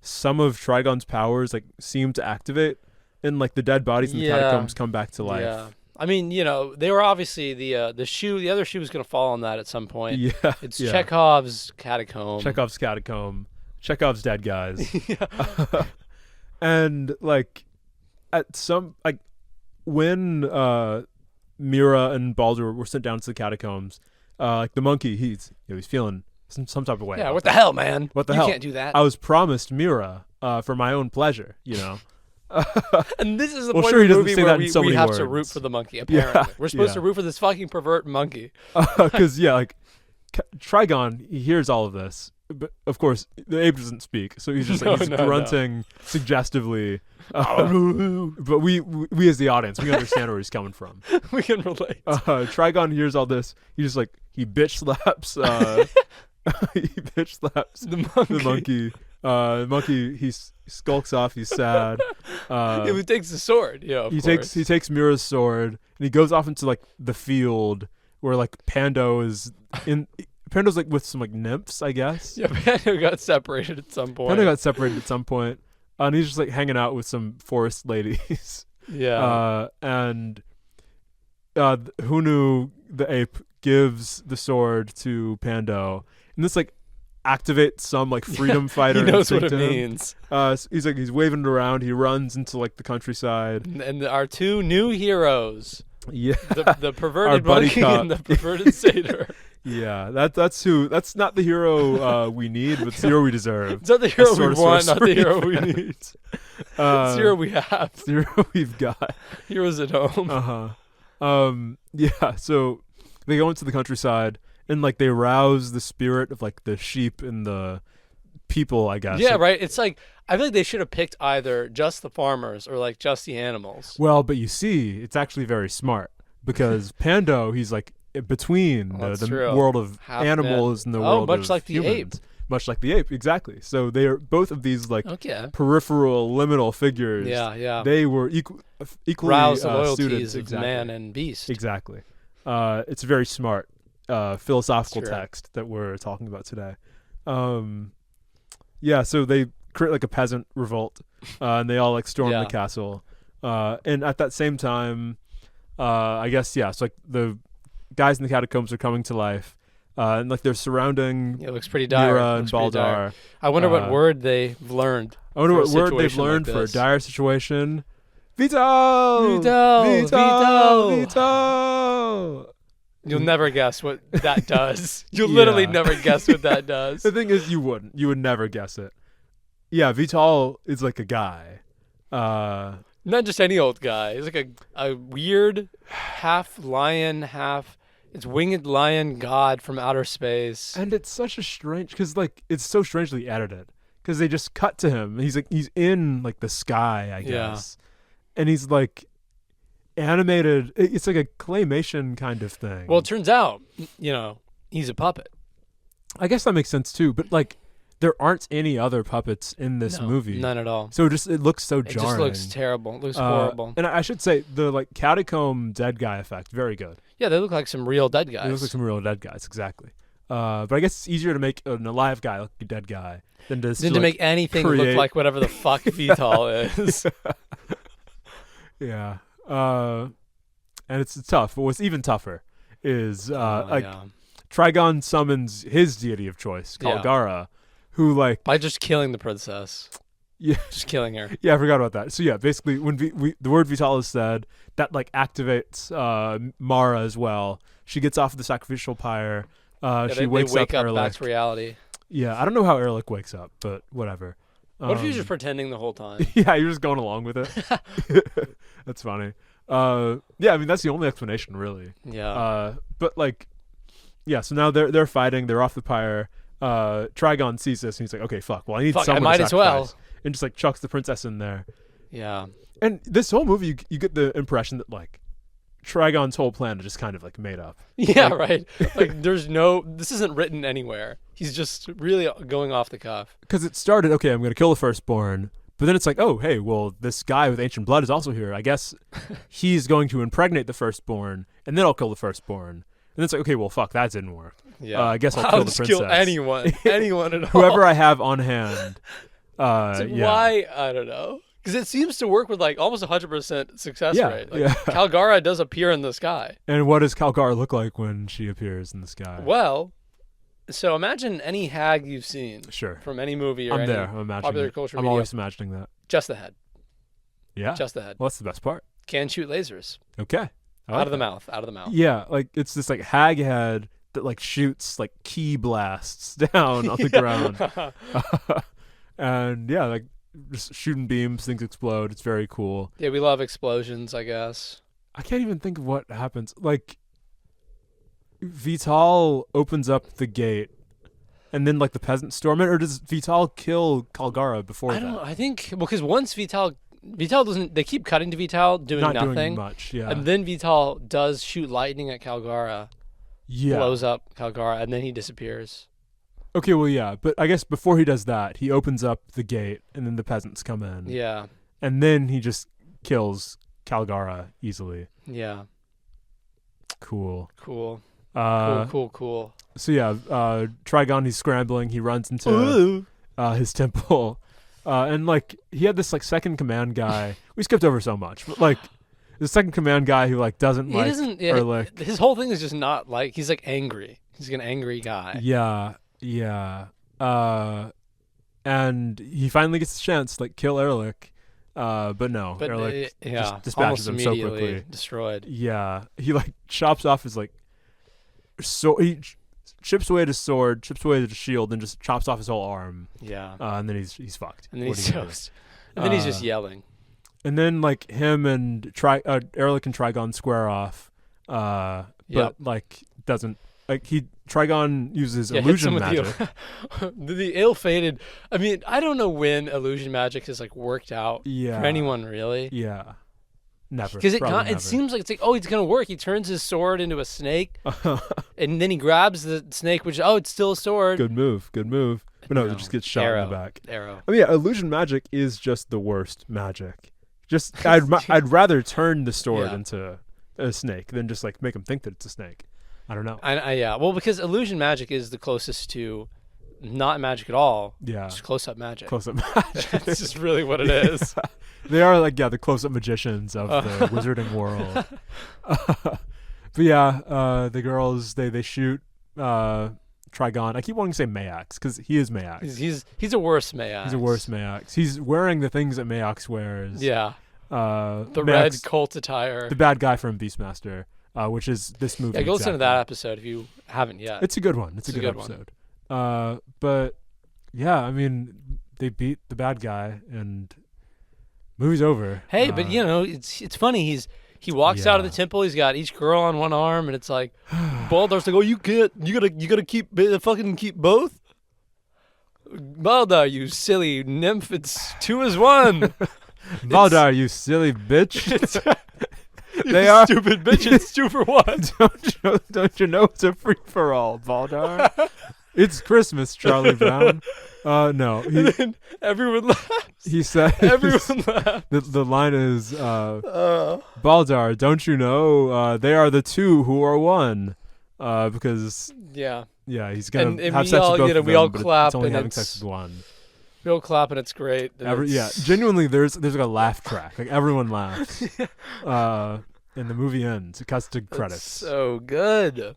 some of Trigon's powers like seem to activate and like the dead bodies in the catacombs come back to life. Yeah. I mean, they were obviously the other shoe was going to fall on that at some point. Yeah. It's yeah. Chekhov's catacomb. Chekhov's catacomb. Chekhov's dead guys. Yeah. And like at some like when Mira and Baldur were sent down to the catacombs, like the monkey, he's feeling some type of way. Yeah, what the hell, man? What the you hell? You can't do that. I was promised Mira for my own pleasure, And this is the Well, point sure, of he the doesn't movie say where that in so we many have to words. root for the monkey, apparently. Yeah, We're supposed yeah. to root for this fucking pervert monkey. Because like Trigon, he hears all of this, but of course the ape doesn't speak, so he's just like, grunting suggestively. But we as the audience, we understand where he's coming from. We can relate. Trigon hears all this. He just like he bitch slaps. He bitch slaps The monkey. The monkey. He skulks off. He's sad. He takes the sword. Yeah, he takes Mira's sword and he goes off into like the field where like Pando is in. Pando's like with some like nymphs, I guess. Yeah, Pando got separated at some point. And he's just like hanging out with some forest ladies. Yeah. And Hunu the ape gives the sword to Pando, and this like activates some like freedom fighter. He knows what it in him. means. He's waving it around. He runs into like the countryside. And our two new heroes. Yeah. The perverted buddy monkey cop. and the perverted satyr. Yeah, that's not the hero we need, but it's the hero we deserve. It's not the hero we Sorta want, not the Sorcery hero we fan. need. It's the hero we have. It's the hero we've got. Heroes at home. Yeah, so they go into the countryside and like they rouse the spirit of like the sheep and the people, I guess. Yeah, right. It's like I feel like they should have picked either just the farmers or like just the animals. Well, but you see, it's actually very smart because Pando, he's like between the world of Half animals and the world much of like the humans. ape. Much like the ape, exactly. So they are both of these like peripheral liminal figures. Yeah. They were equally rouse the loyalties students, of exactly. man and beast. Exactly. It's a very smart philosophical text that we're talking about today. Yeah, so they create like a peasant revolt, and they all like storm the castle. And at that same time, I guess so like the guys in the catacombs are coming to life, and like they're surrounding. It looks pretty dire. Mira and Baldar. I wonder what word they've learned. I wonder what word they've learned for a dire situation. Vito. You'll never guess what that does. You'll literally never guess what that does. The thing is, you would never guess it. Yeah, Vital is like a guy. Not just any old guy. He's like a weird half lion, it's winged lion god from outer space. And it's such a strange, because like it's so strangely edited, because they just cut to him. He's in like the sky, I guess, and he's like animated. It's like a claymation kind of thing. Well, it turns out, he's a puppet. I guess that makes sense too. But like, there aren't any other puppets in this movie. None at all. So it looks so jarring. It just looks terrible. It looks horrible. And I should say the like catacomb dead guy effect, very good. Yeah, they look like some real dead guys. They look like some real dead guys, exactly. But I guess it's easier to make an alive guy look like a dead guy than to make anything look like whatever the fuck Vital is. Yeah. And it's tough. But what's even tougher is Trigon summons his deity of choice, Kalgara, who by just killing the princess. Yeah, just killing her. Yeah, I forgot about that. So yeah, basically, when the word Vital is said, that like activates Mara as well. She gets off the sacrificial pyre. She wakes wake up back Erlich. to reality. Yeah, I don't know how Erlich wakes up, but whatever. What if he was just pretending the whole time? Yeah, you're just going along with it. That's funny. Yeah, I mean that's the only explanation really. Yeah. But like, yeah. So now they're fighting. They're off the pyre. Trigon sees this and he's like, okay, fuck. Well, I need someone I might to as well. sacrifice. And just like chucks the princess in there. Yeah. And this whole movie, you get the impression that like Trigon's whole plan is just kind of like made up. Yeah, right. Like this isn't written anywhere. He's just really going off the cuff. Because it started, okay, I'm going to kill the firstborn. But then it's like, oh, hey, well, this guy with ancient blood is also here. I guess he's going to impregnate the firstborn, and then I'll kill the firstborn. And then it's like, okay, well, fuck, that didn't work. Yeah. I guess I'll kill the princess. Kill anyone at all. Whoever I have on hand. Why? I don't know. Because it seems to work with like almost 100% success rate. Like, Kalgara does appear in the sky. And what does Kalgara look like when she appears in the sky? Well, so imagine any hag you've seen. Sure. From any movie or I'm any popular culture I'm media. always imagining that. Just the head. Yeah? Just the head. Well, that's the best part. Can shoot lasers. Okay. Out of the mouth. Yeah, like it's this like hag head that like shoots like key blasts down on the ground. And yeah, like just shooting beams, things explode. It's very cool. Yeah, we love explosions, I guess. I can't even think of what happens. Like Vital opens up the gate and then like the peasants storm it, or does Vital kill Kalgara before that? I don't know. I think because once Vital doesn't, they keep cutting to Vital doing nothing. Doing much, yeah. And then Vital does shoot lightning at Kalgara. Yeah. Blows up Kalgara, and then he disappears. Okay, well, yeah, but I guess before he does that, he opens up the gate, and then the peasants come in. Yeah. And then he just kills Kalgara easily. Yeah. Cool. Cool. So yeah, Trigon, he's scrambling. He runs into his temple. And like he had this like second command guy. We skipped over so much, but like the second command guy who like doesn't like Erlich. His whole thing is just not like, he's like angry. He's like an angry guy. Yeah. And he finally gets the chance to like kill Erlich. But no, Erlich just dispatches him so quickly. Destroyed. Yeah. He like chops off his like he chips away at his sword, chips away at his shield, and just chops off his whole arm. Yeah. And then he's fucked. And then he's toast. And then he's just yelling. And then like him and Erlich and Trigon square off. But like doesn't like Trigon uses illusion magic. The ill-fated. I mean, I don't know when illusion magic is like worked out for anyone really. Yeah. Never. Because it seems like it's like, oh, it's going to work. He turns his sword into a snake, and then he grabs the snake, which, it's still a sword. Good move. But no, it just gets shot in the back. Arrow. I mean, yeah, illusion magic is just the worst magic. Just, I'd rather turn the sword into a snake than just like make him think that it's a snake. I don't know. Yeah. Well, because illusion magic is the closest to not magic at all. Yeah. Just close-up magic. Close-up magic. That's just really what it is. They are like, the close-up magicians of the wizarding world. But yeah, the girls, they shoot Trigon. I keep wanting to say Mayax because he is Mayax. He's a worse Mayax. He's a worse Mayax. He's wearing the things that Mayax wears. Yeah. The Mayax, red cult attire. The bad guy from Beastmaster, which is this movie. Yeah, go listen to that episode if you haven't yet. It's a good one. It's a good episode. But yeah, I mean, they beat the bad guy and movie's over. Hey, but you know, it's funny. He walks out of the temple. He's got each girl on one arm, and it's like Baldar's like, "Oh, you gotta keep both." Baldar, you silly nymph! It's 2 as 1. Baldar, you silly bitch! They are stupid bitch. It's 2 for 1. Don't you know it's a free for all, Baldar? It's Christmas, Charlie Brown. No. Everyone laughs. He said. Everyone laughs. The line is, Baldar, don't you know? They are the 2 who are 1. Because Yeah, he's gonna and have we sex all, with both you know, of we them, all but clap it's only and having it's- sex with one. We all clap and it's great. And Yeah, it's- genuinely, there's like a laugh track. Like everyone laughs. And the movie ends. It cuts to It's credits. so good.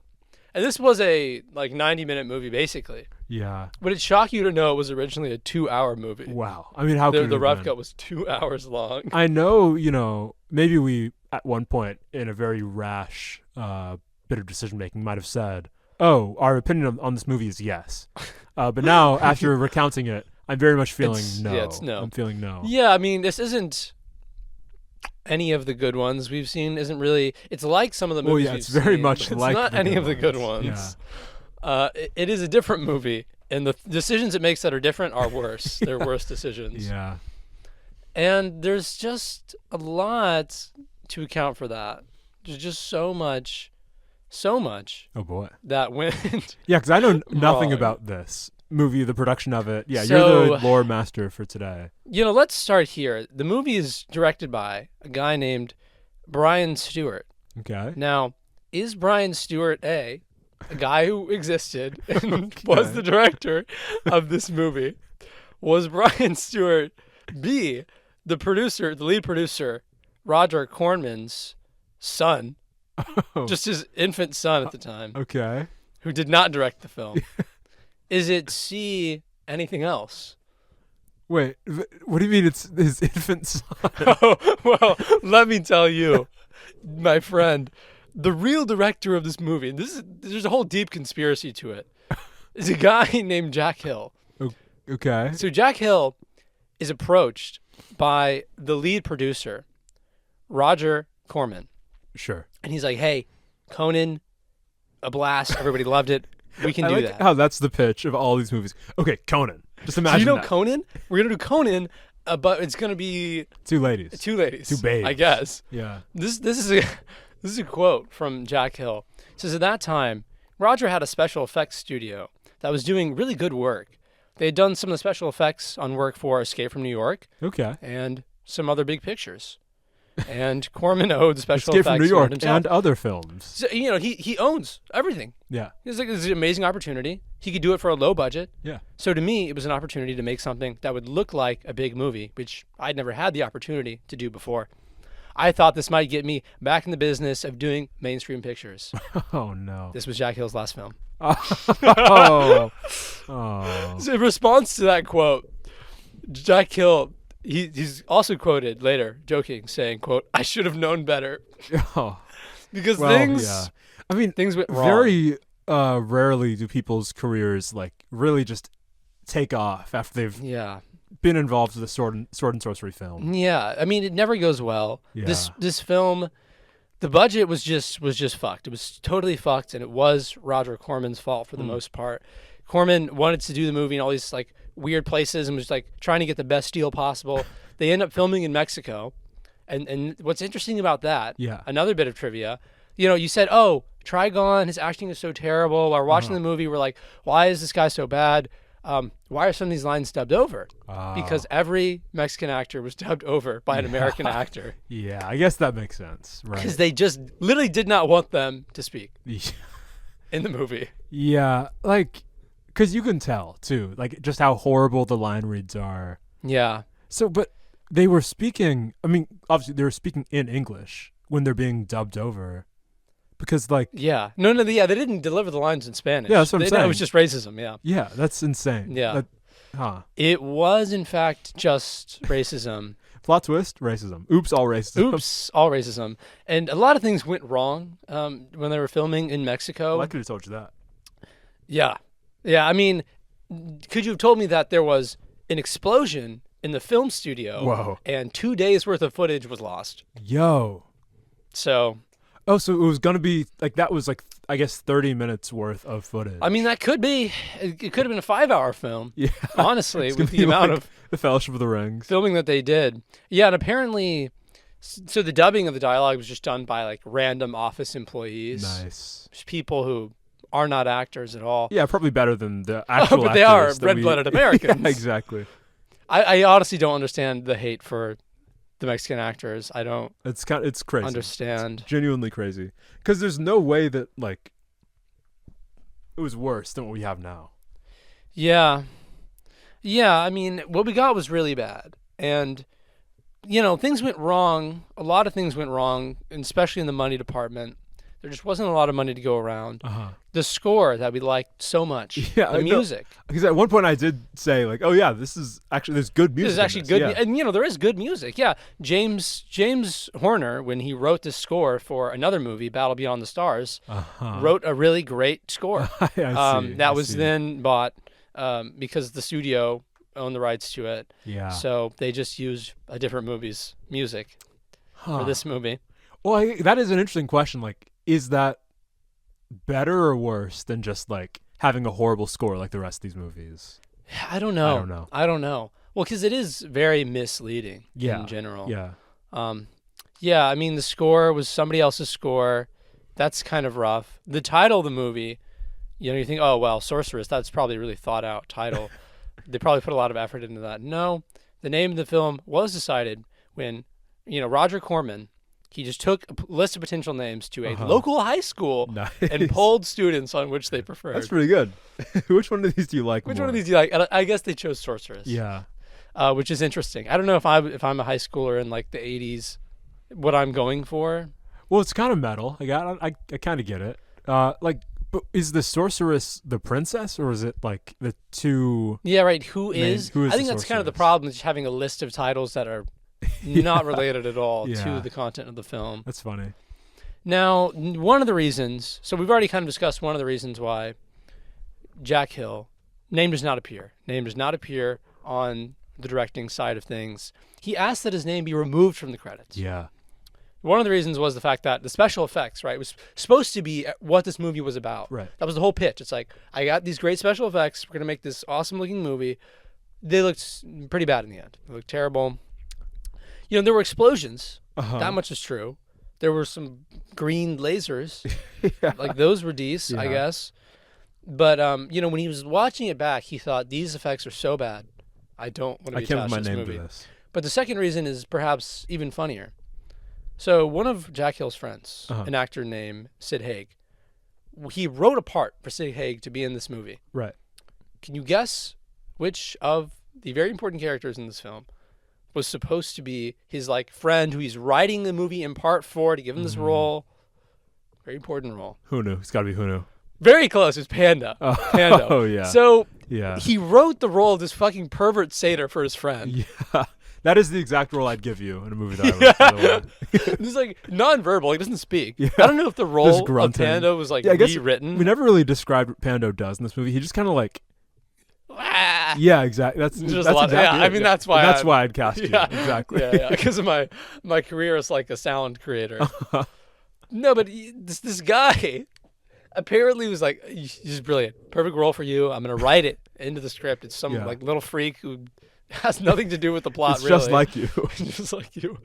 And this was a 90-minute movie basically. Yeah. Would it shock you to know it was originally a 2-hour movie? Wow. I mean, how The, could the it have rough been? cut was 2 hours long. I know, maybe we at one point in a very rash bit of decision making might have said, "Oh, our opinion on this movie is yes," but now after recounting it, I'm very much feeling no. Yeah, it's no. I'm feeling no. Yeah, I mean, this isn't any of the good ones we've seen. Isn't really. It's like some of the movies. Well, yeah, it's we've very seen, much but like it's not the any good of the good ones. ones. It is a different movie, and the decisions it makes that are different are worse. They're worse decisions. Yeah. And there's just a lot to account for that. There's just so much Oh boy. that went. Yeah, because I know nothing Wrong. about this movie, the production of it. Yeah, So- you're the lore master for today. Let's start here. The movie is directed by a guy named Brian Stewart. Okay. Now, is Brian Stewart a guy who existed and was the director of this movie? Was Brian Stewart B, the lead producer, Roger Corman's son, Oh, just his infant son at the time, okay. who did not direct the film? Is it C, anything else? Wait, what do you mean it's his infant son? Oh, well, let me tell you, my friend, the real director of this movie, and there's a whole deep conspiracy to it, is a guy named Jack Hill. Okay. So Jack Hill is approached by the lead producer, Roger Corman. Sure. And he's like, hey, Conan, a blast. Everybody loved it. We can I do like that. how that's the pitch of all these movies. Okay, Conan. Just Do imagine you know that. Conan? We're going to do Conan, but it's going to be Two ladies. two ladies. Two babes. I guess. Yeah. This is a quote from Jack Hill. It says, at that time, Roger had a special effects studio that was doing really good work. They had done some of the special effects on work for Escape from New York Okay. and some other big pictures. And Corman owed special Escape effects from New to York himself. and other films. So, he owns everything. Yeah. It's like, this is an amazing opportunity. He could do it for a low budget. Yeah. So to me, it was an opportunity to make something that would look like a big movie, which I'd never had the opportunity to do before. I thought this might get me back in the business of doing mainstream pictures. Oh no. This was Jack Hill's last film. Oh. Oh. So in response to that quote, Jack Hill, he's also quoted later, joking, saying, quote, I should have known better. Oh. Because Well, yeah. I mean, things went wrong. very rarely do people's careers really just take off after they've Yeah. been involved with a sword and sorcery film. Yeah. I mean, it never goes well. Yeah. This film, the budget was just fucked. It was totally fucked, and it was Roger Corman's fault for the most part. Corman wanted to do the movie in all these weird places and was trying to get the best deal possible. They end up filming in Mexico. And what's interesting about that, Yeah. another bit of trivia, you said, oh, Trigon, his acting is so terrible. While watching the movie, we're like, why is this guy so bad? Why are some of these lines dubbed over? Because every Mexican actor was dubbed over by an American actor. Yeah, I guess that makes sense, right? Because they just literally did not want them to speak in the movie. Yeah, because you can tell too, just how horrible the line reads are. Yeah. So, but they were speaking. I mean, obviously they were speaking in English when they're being dubbed over, because Yeah. No, they didn't deliver the lines in Spanish. Yeah, that's what I'm It was saying. just racism, yeah. yeah, that's insane. Yeah. It It was, in fact, just racism. plot twist, racism. Oops, all racism. Oops, all racism. And a lot of things went wrong when they were filming in Mexico. Well, I could have told you that. Yeah. Yeah, I mean, could you have told me that there was an explosion in the film studio Whoa. and 2 days worth of footage was lost? Yo. So, Oh, so it was gonna be that was I guess 30 minutes worth of footage. I mean, that could be, it could have been a 5-hour film, yeah, honestly, It's gonna with the be amount like of the Fellowship of the Rings. filming that they did. Yeah, and apparently, so the dubbing of the dialogue was just done by random office employees. Nice. Just people who are not actors at all. Yeah, probably better than the actual. But they are actors that we- red-blooded Americans. Yeah, exactly. I honestly don't understand the hate for the Mexican actors. I don't It's crazy. understand. Genuinely crazy. Because there's no way that it was worse than what we have now. Yeah. Yeah, I mean, what we got was really bad. And, things went wrong. A lot of things went wrong, and especially in the money department. There just wasn't a lot of money to go around. The score that we liked so much. Yeah, the music. Because at one point I did say, like, oh, yeah, there's good music. This is actually good. Yeah. And, there is good music. Yeah. James Horner, when he wrote this score for another movie, Battle Beyond the Stars, wrote a really great score. That was then bought because the studio owned the rights to it. Yeah. So they just used a different movie's music for this movie. Well, that is an interesting question. Like, is that better or worse than just like having a horrible score like the rest of these movies? I don't know. Well, because it is very misleading in general. Yeah. Yeah, I mean, the score was somebody else's score. That's kind of rough. The title of the movie, you think, oh, well, Sorceress, that's probably a really thought out title. They probably put a lot of effort into that. No, the name of the film was decided when, Roger Corman, he just took a list of potential names to a local high school and polled students on which they preferred. That's pretty good. Which one of these do you like Which more? one of these do you like? I guess they chose Sorceress. Yeah. Which is interesting. I don't know if I'm a high schooler in like the 80s, what I'm going for. Well, it's kind of metal. I kind of get it. But is the sorceress the princess, or is it like the two? Yeah, right. Who is I think that's kind of the problem, just having a list of titles that are not related at all to the content of the film. That's funny. Now, one of the reasons, so we've already kind of discussed one of the reasons why Jack Hill, name does not appear on the directing side of things. He asked that his name be removed from the credits. Yeah. One of the reasons was the fact that the special effects, right, was supposed to be what this movie was about. Right. That was the whole pitch. It's like, I got these great special effects. We're going to make this awesome-looking movie. They looked pretty bad in the end. They looked terrible. There were explosions. That much is true. There were some green lasers. Like, those were decent, I guess. But, when he was watching it back, he thought, these effects are so bad. I don't want to be attached to this movie. To this. But the second reason is perhaps even funnier. So one of Jack Hill's friends, an actor named Sid Haig, he wrote a part for Sid Haig to be in this movie. Right. Can you guess which of the very important characters in this film was supposed to be his friend who he's writing the movie in part for to give him this role? Very important role. Hunu. It's got to be Hunu. Very close. It's Panda. Panda. Oh, yeah. So yeah, he wrote the role of this fucking pervert satyr for his friend. Yeah. That is the exact role I'd give you in a movie that I wrote, by the way. It's nonverbal. He doesn't speak. Yeah. I don't know if the role of Panda was rewritten. We never really described what Pando does in this movie. He just kind of Yeah, exactly. That's just that's a lot. exactly Yeah, it. I mean that's why. That's why I'd cast you. Yeah, Exactly. Yeah, because of my career as a sound creator. No, but this guy apparently was he's brilliant. Perfect role for you. I'm gonna write it into the script. It's some little freak who has nothing to do with the plot. It's just like you. Just like you.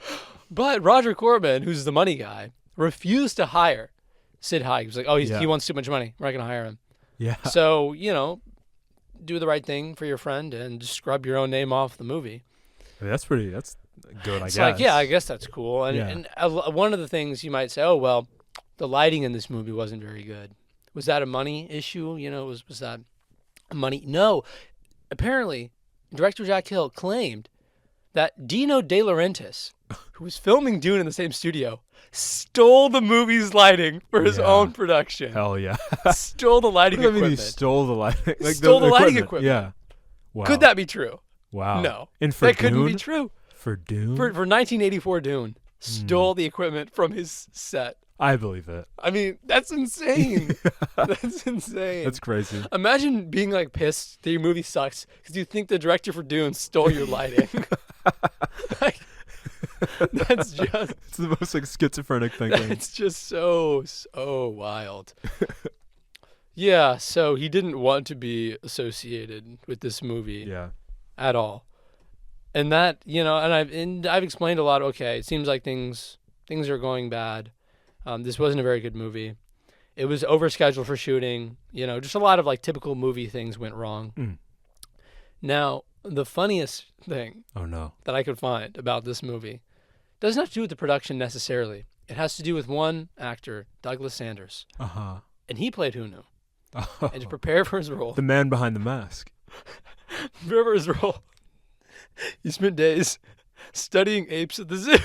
But Roger Corman, who's the money guy, refused to hire Sid Haig. He was like, oh, he wants too much money. We're not gonna hire him. Yeah. So do the right thing for your friend and just scrub your own name off the movie. I mean, that's good, I guess. I guess that's cool. And one of the things you might say, oh, well, the lighting in this movie wasn't very good. Was that a money issue? Was that money? No. Apparently, director Jack Hill claimed that Dino De Laurentiis, who was filming Dune in the same studio, stole the movie's lighting for his own production. Hell yeah. Stole the lighting equipment. I mean, he stole the lighting. Stole the lighting equipment. Yeah. Wow. Could that be true? Wow. No. That couldn't be true. For Dune? For 1984 Dune. Stole the equipment from his set. I believe it. I mean, that's insane. That's insane. That's crazy. Imagine being pissed that your movie sucks because you think the director for Dune stole your lighting. That's just... It's the most schizophrenic thinking. It's just so wild. Yeah, so he didn't want to be associated with this movie at all. And that, and I've explained a lot, okay, it seems like things are going bad. This wasn't a very good movie. It was overscheduled for shooting. Just a lot of typical movie things went wrong. Mm. Now, the funniest thing that I could find about this movie doesn't have to do with the production necessarily. It has to do with one actor, Douglas Sanders. Uh-huh. And he played Hunu. and to prepare for his role. The man behind the mask. Prepare for his role. He spent days studying apes at the zoo.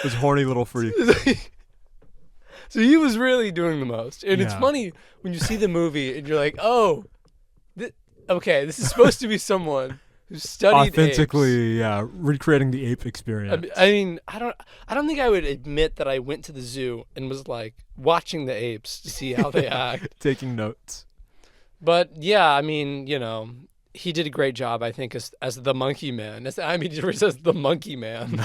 This horny little freak. So he was really doing the most. And it's Yeah. funny when you see the movie and you're like, oh, okay, this is supposed to be someone who studied Authentically, apes. yeah, recreating the ape experience. I mean, I don't think I would admit that I went to the zoo and was like watching the apes to see how they act. Taking notes. But yeah, I mean, he did a great job, I think, as the monkey man. He says the monkey man.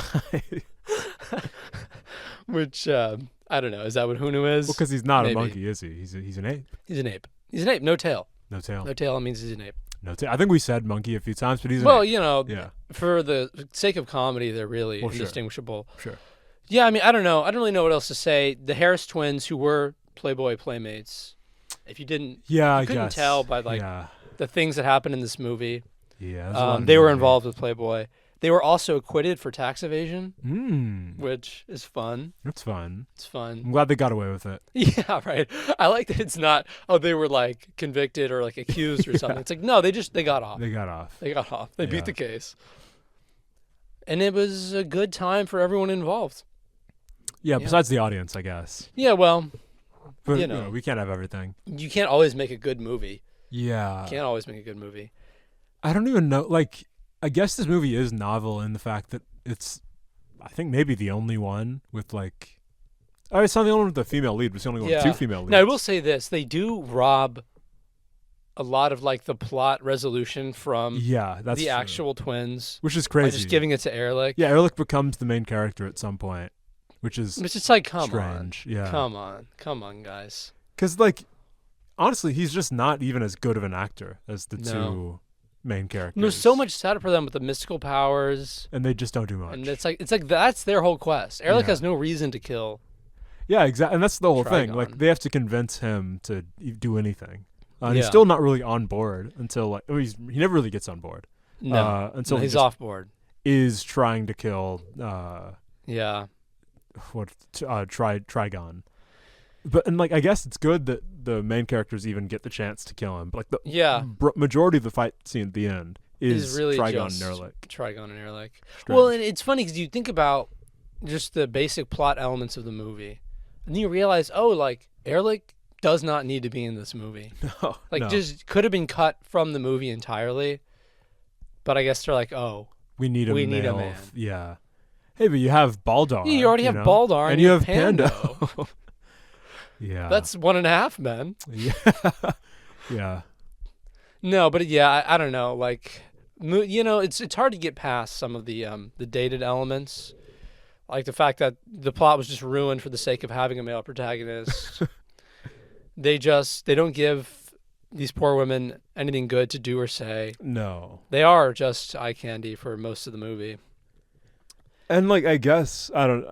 Which I don't know. Is that what Hunu is? Well, because he's not Maybe. a monkey, is he? He's an ape. He's an ape. He's an ape. No tail. No tail. No tail means he's an ape. No tail. I think we said monkey a few times, but he's an Well, ape. yeah. For the sake of comedy, they're really Well, sure. indistinguishable. Sure. Yeah, I mean, I don't know. I don't really know what else to say. The Harris twins, who were Playboy playmates, if you didn't, Yeah, you I couldn't guess. tell by Yeah. the things that happened in this movie. Yeah. there's a lot in They the were movie. involved with Playboy. They were also acquitted for tax evasion, Mm. which is fun. That's fun. It's fun. I'm glad they got away with it. Yeah, right. I like that it's not, they were like convicted or like accused or something. It's like, no, they got off. They got off. They got off. They Yeah. beat the case. And it was a good time for everyone involved. Yeah, Yeah. besides the audience, I guess. Yeah, well, But, You know. we can't have everything. you can't always make a good movie. Yeah. Can't always make a good movie. I don't even know. Like, I guess this movie is novel in the fact that it's, I think, maybe the only one with, like, oh, it's not the only one with the female lead. It's the only one with Yeah. 2 female leads. Now, I will say this. They do rob a lot of, like, the plot resolution from Yeah, that's the true. actual twins Which is by crazy. just giving it to Ehrlich. Yeah, Ehrlich becomes the main character at some point, which is It's just like, come strange. on. Yeah. Come on, guys. Because, like, honestly, he's just not even as good of an actor as the No. 2 main characters. And there's so much set up for them with the mystical powers. And they just don't do much. And it's like that's their whole quest. Ehrlich Yeah. has no reason to kill. Yeah, exactly. And that's the whole thing. Like, Trigon. they have to convince him to do anything. And he's Yeah. still not really on board until, like, he never really gets on board. No, until he's he just off board. is trying to kill Yeah. Trigon. And like, I guess it's good that the main characters even get the chance to kill him. But like, the Yeah. majority of the fight scene at the end is really Trigon just and Ehrlich. Trigon and Ehrlich. Strange. Well, and it's funny because you think about just the basic plot elements of the movie, and then you realize, like, Ehrlich does not need to be in this movie. No, Like, no. just could have been cut from the movie entirely. But I guess they're like, we need a we need a male. man. Yeah. Hey, but you have Baldar. yeah, you already have know? Baldar and you have Pando. Pando. Yeah. That's 1.5 men. Yeah. Yeah. No, but yeah, I don't know. Like, it's hard to get past some of the dated elements, like the fact that the plot was just ruined for the sake of having a male protagonist. They don't give these poor women anything good to do or say. No. They are just eye candy for most of the movie. And like, I guess I don't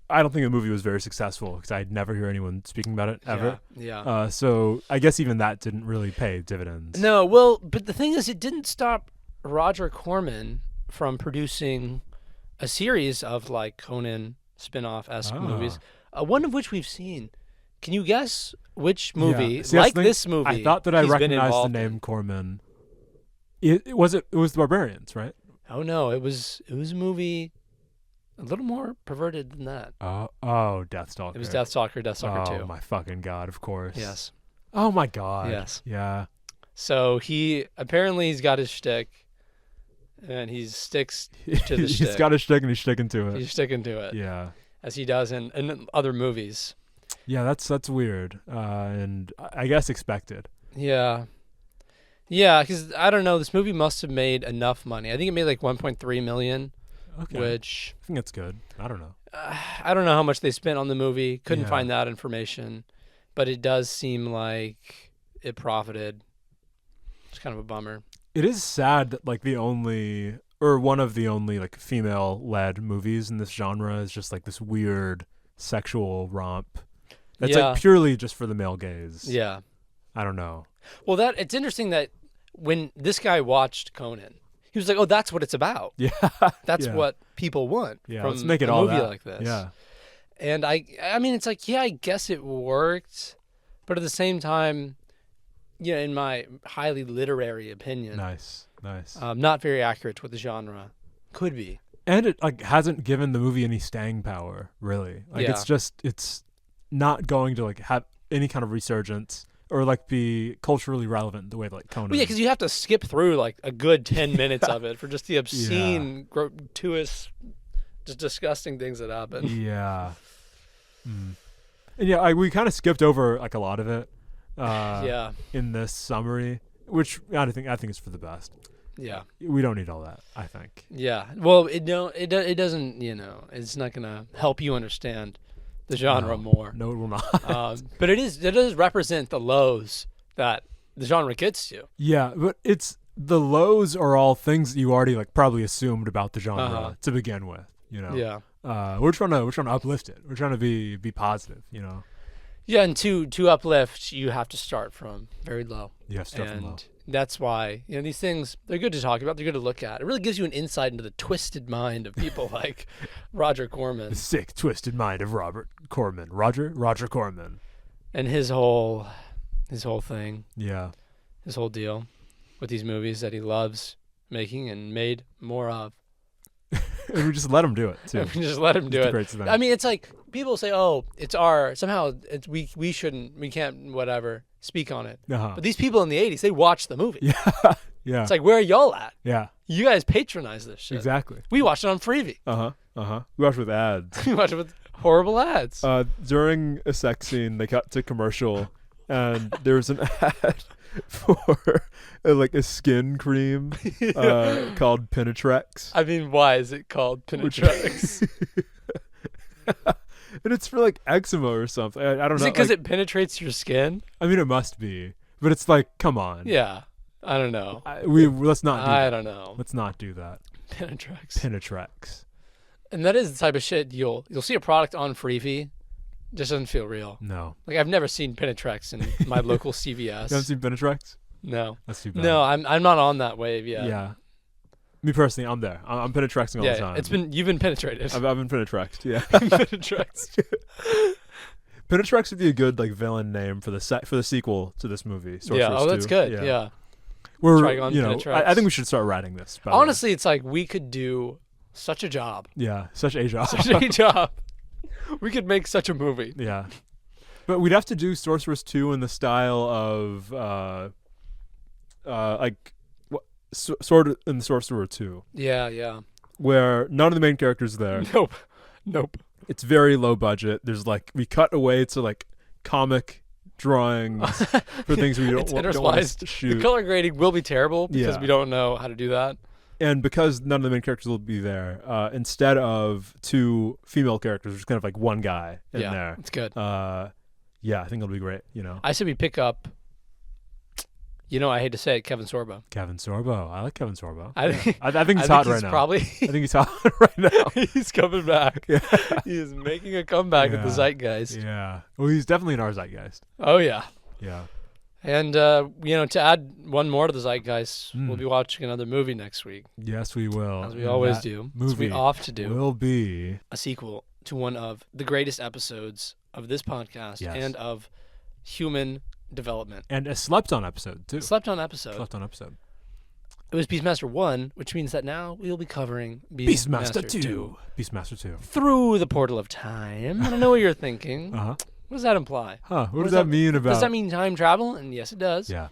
think the movie was very successful because I'd never hear anyone speaking about it ever. Yeah. So I guess even that didn't really pay dividends. No, well, but the thing is, it didn't stop Roger Corman from producing a series of like Conan spin-off-esque movies, one of which we've seen. Can you guess which movie, Yeah. See, that's the thing, this movie? I thought that I he's been recognized the involved name in? Corman. It was the Barbarians, right? Oh no, it was a movie a little more perverted than that. Oh, Deathstalker. It was Deathstalker Oh 2. my fucking god! Of course. Yes. Oh my god. Yes. Yeah. So he's got his shtick, and he sticks to the He's shtick. got his shtick and he's sticking to it. He's sticking to it, Yeah. as he does in other movies. Yeah, that's weird, and I guess expected. Yeah. Yeah, because I don't know. This movie must have made enough money. I think it made like 1.3 million, Okay. which I think that's good. I don't know. I don't know how much they spent on the movie. Couldn't Yeah. find that information, but it does seem like it profited. It's kind of a bummer. It is sad that like one of the only like female-led movies in this genre is just like this weird sexual romp. That's Yeah. like purely just for the male gaze. Yeah. I don't know. Well, it's interesting that when this guy watched Conan, he was like, "Oh, that's what it's about. Yeah. That's Yeah. what people want Yeah. from Let's make it a all movie that. like this." Yeah. And I mean, it's like, yeah, I guess it worked. But at the same time, in my highly literary opinion, Nice. not very accurate to what the genre could be. And it like hasn't given the movie any staying power, really. Like it's not going to like have any kind of resurgence or like be culturally relevant the way that, like Conan. Well, yeah, because you have to skip through like a good 10 minutes of it for just the obscene, gratuitous, just disgusting things that happen. Yeah. And yeah, we kind of skipped over like a lot of it. In this summary, which I think is for the best. Yeah. We don't need all that, I think. Yeah. Well, it doesn't, it's not going to help you understand the genre more. No, it will not. But it does represent the lows that the genre gets to. Yeah, but the lows are all things that you already like probably assumed about the genre to begin with, Yeah. We're trying to uplift it. We're trying to be positive, Yeah, and to uplift, you have to start from very low. You have to start from low. That's why, these things, they're good to talk about. They're good to look at. It really gives you an insight into the twisted mind of people like Roger Corman. The sick, twisted mind of Roger Corman. And his whole thing. Yeah. His whole deal with these movies that he loves making and made more of. And we just let him do it, too. We just let him do it. Great thing. I mean, it's like people say, "Oh, it's our somehow we can't whatever speak on it." But these people in the '80s, they watched the movie. Yeah, yeah. It's like, where are y'all at? Yeah, you guys patronize this shit. Exactly. We watched it on Freevee. We watched it with ads. We watched it with horrible ads. During a sex scene, they cut to commercial, and there was an ad for like a skin cream called Penetrex. I mean, why is it called Penetrex? And it's for like eczema or something. I don't know. Is it because it penetrates your skin? I mean, it must be, but it's like, come on. Yeah, I don't know. Let's not. I don't know. Let's not do that. Penetrex. And that is the type of shit you'll see a product on Freevee. Just doesn't feel real. No. Like, I've never seen Penetrex in my local CVS. You haven't seen Penetrex? No. That's too bad. No, I'm not on that wave yet. Yeah. Me personally, I'm there. I'm Penetrexing all the time. You've been penetrated. I've been Penetrexed, yeah. Penetrexed. Penetrex would be a good like villain name for the sequel to this movie. Sorceress 2. That's good. Yeah. We're Penetrex. I think we should start writing this. Honestly, it's like we could do such a job. Yeah, such a job. Such a job. We could make such a movie. Yeah. But we'd have to do Sorceress 2 in the style of Sword and Sorcerer 2. Yeah. Where none of the main characters are there. Nope. It's very low budget. There's like we cut away to like comic drawings for things we don't want to shoot. The color grading will be terrible because we don't know how to do that. And because none of the main characters will be there, instead of two female characters, there's kind of like one guy in there. Yeah, it's good. I think it'll be great. I said we pick up. I hate to say it, Kevin Sorbo. Kevin Sorbo. I like Kevin Sorbo. I think he's hot right now. I think he's hot right now. He's coming back. Yeah. He is making a comeback at the zeitgeist. Yeah. Well, he's definitely in our zeitgeist. Oh, yeah. Yeah. And, to add one more to the zeitgeist, we'll be watching another movie next week. Yes, we will. As we always do. Movie as we off to do. Will be a sequel to one of the greatest episodes of this podcast and of human development. And a slept-on episode, too. Slept-on episode. It was Beastmaster 1, which means that now we'll be covering Beastmaster 2. Beastmaster 2. Through the portal of time. I don't know what you're thinking. Uh-huh. What does that imply? What does that mean about... Does that mean time travel? And yes, it does. Yeah.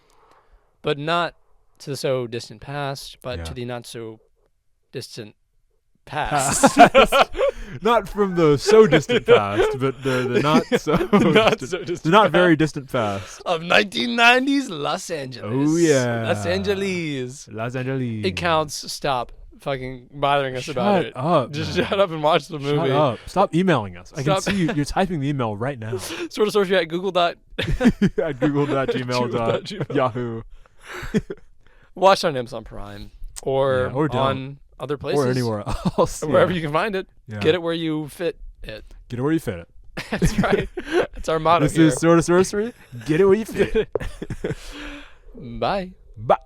But not to the so-distant past, but to the not-so-distant past. Not from the so-distant past, but the not-so-distant... The not very distant past. Of 1990s Los Angeles. Oh, yeah. Los Angeles. It counts. Stop fucking bothering us about it. Shut up. Just shut up and watch the movie. Shut up. Stop emailing us. I can see you're typing the email right now. Sorta Sorcery at Google. At google.gmail.yahoo. Watch on Amazon Prime or on other places. Or anywhere else. Wherever you can find it. Yeah. Get it where you fit it. Get it where you fit it. That's right. That's our motto This is Sorta Sorcery. Get it where you fit it. Bye. Bye.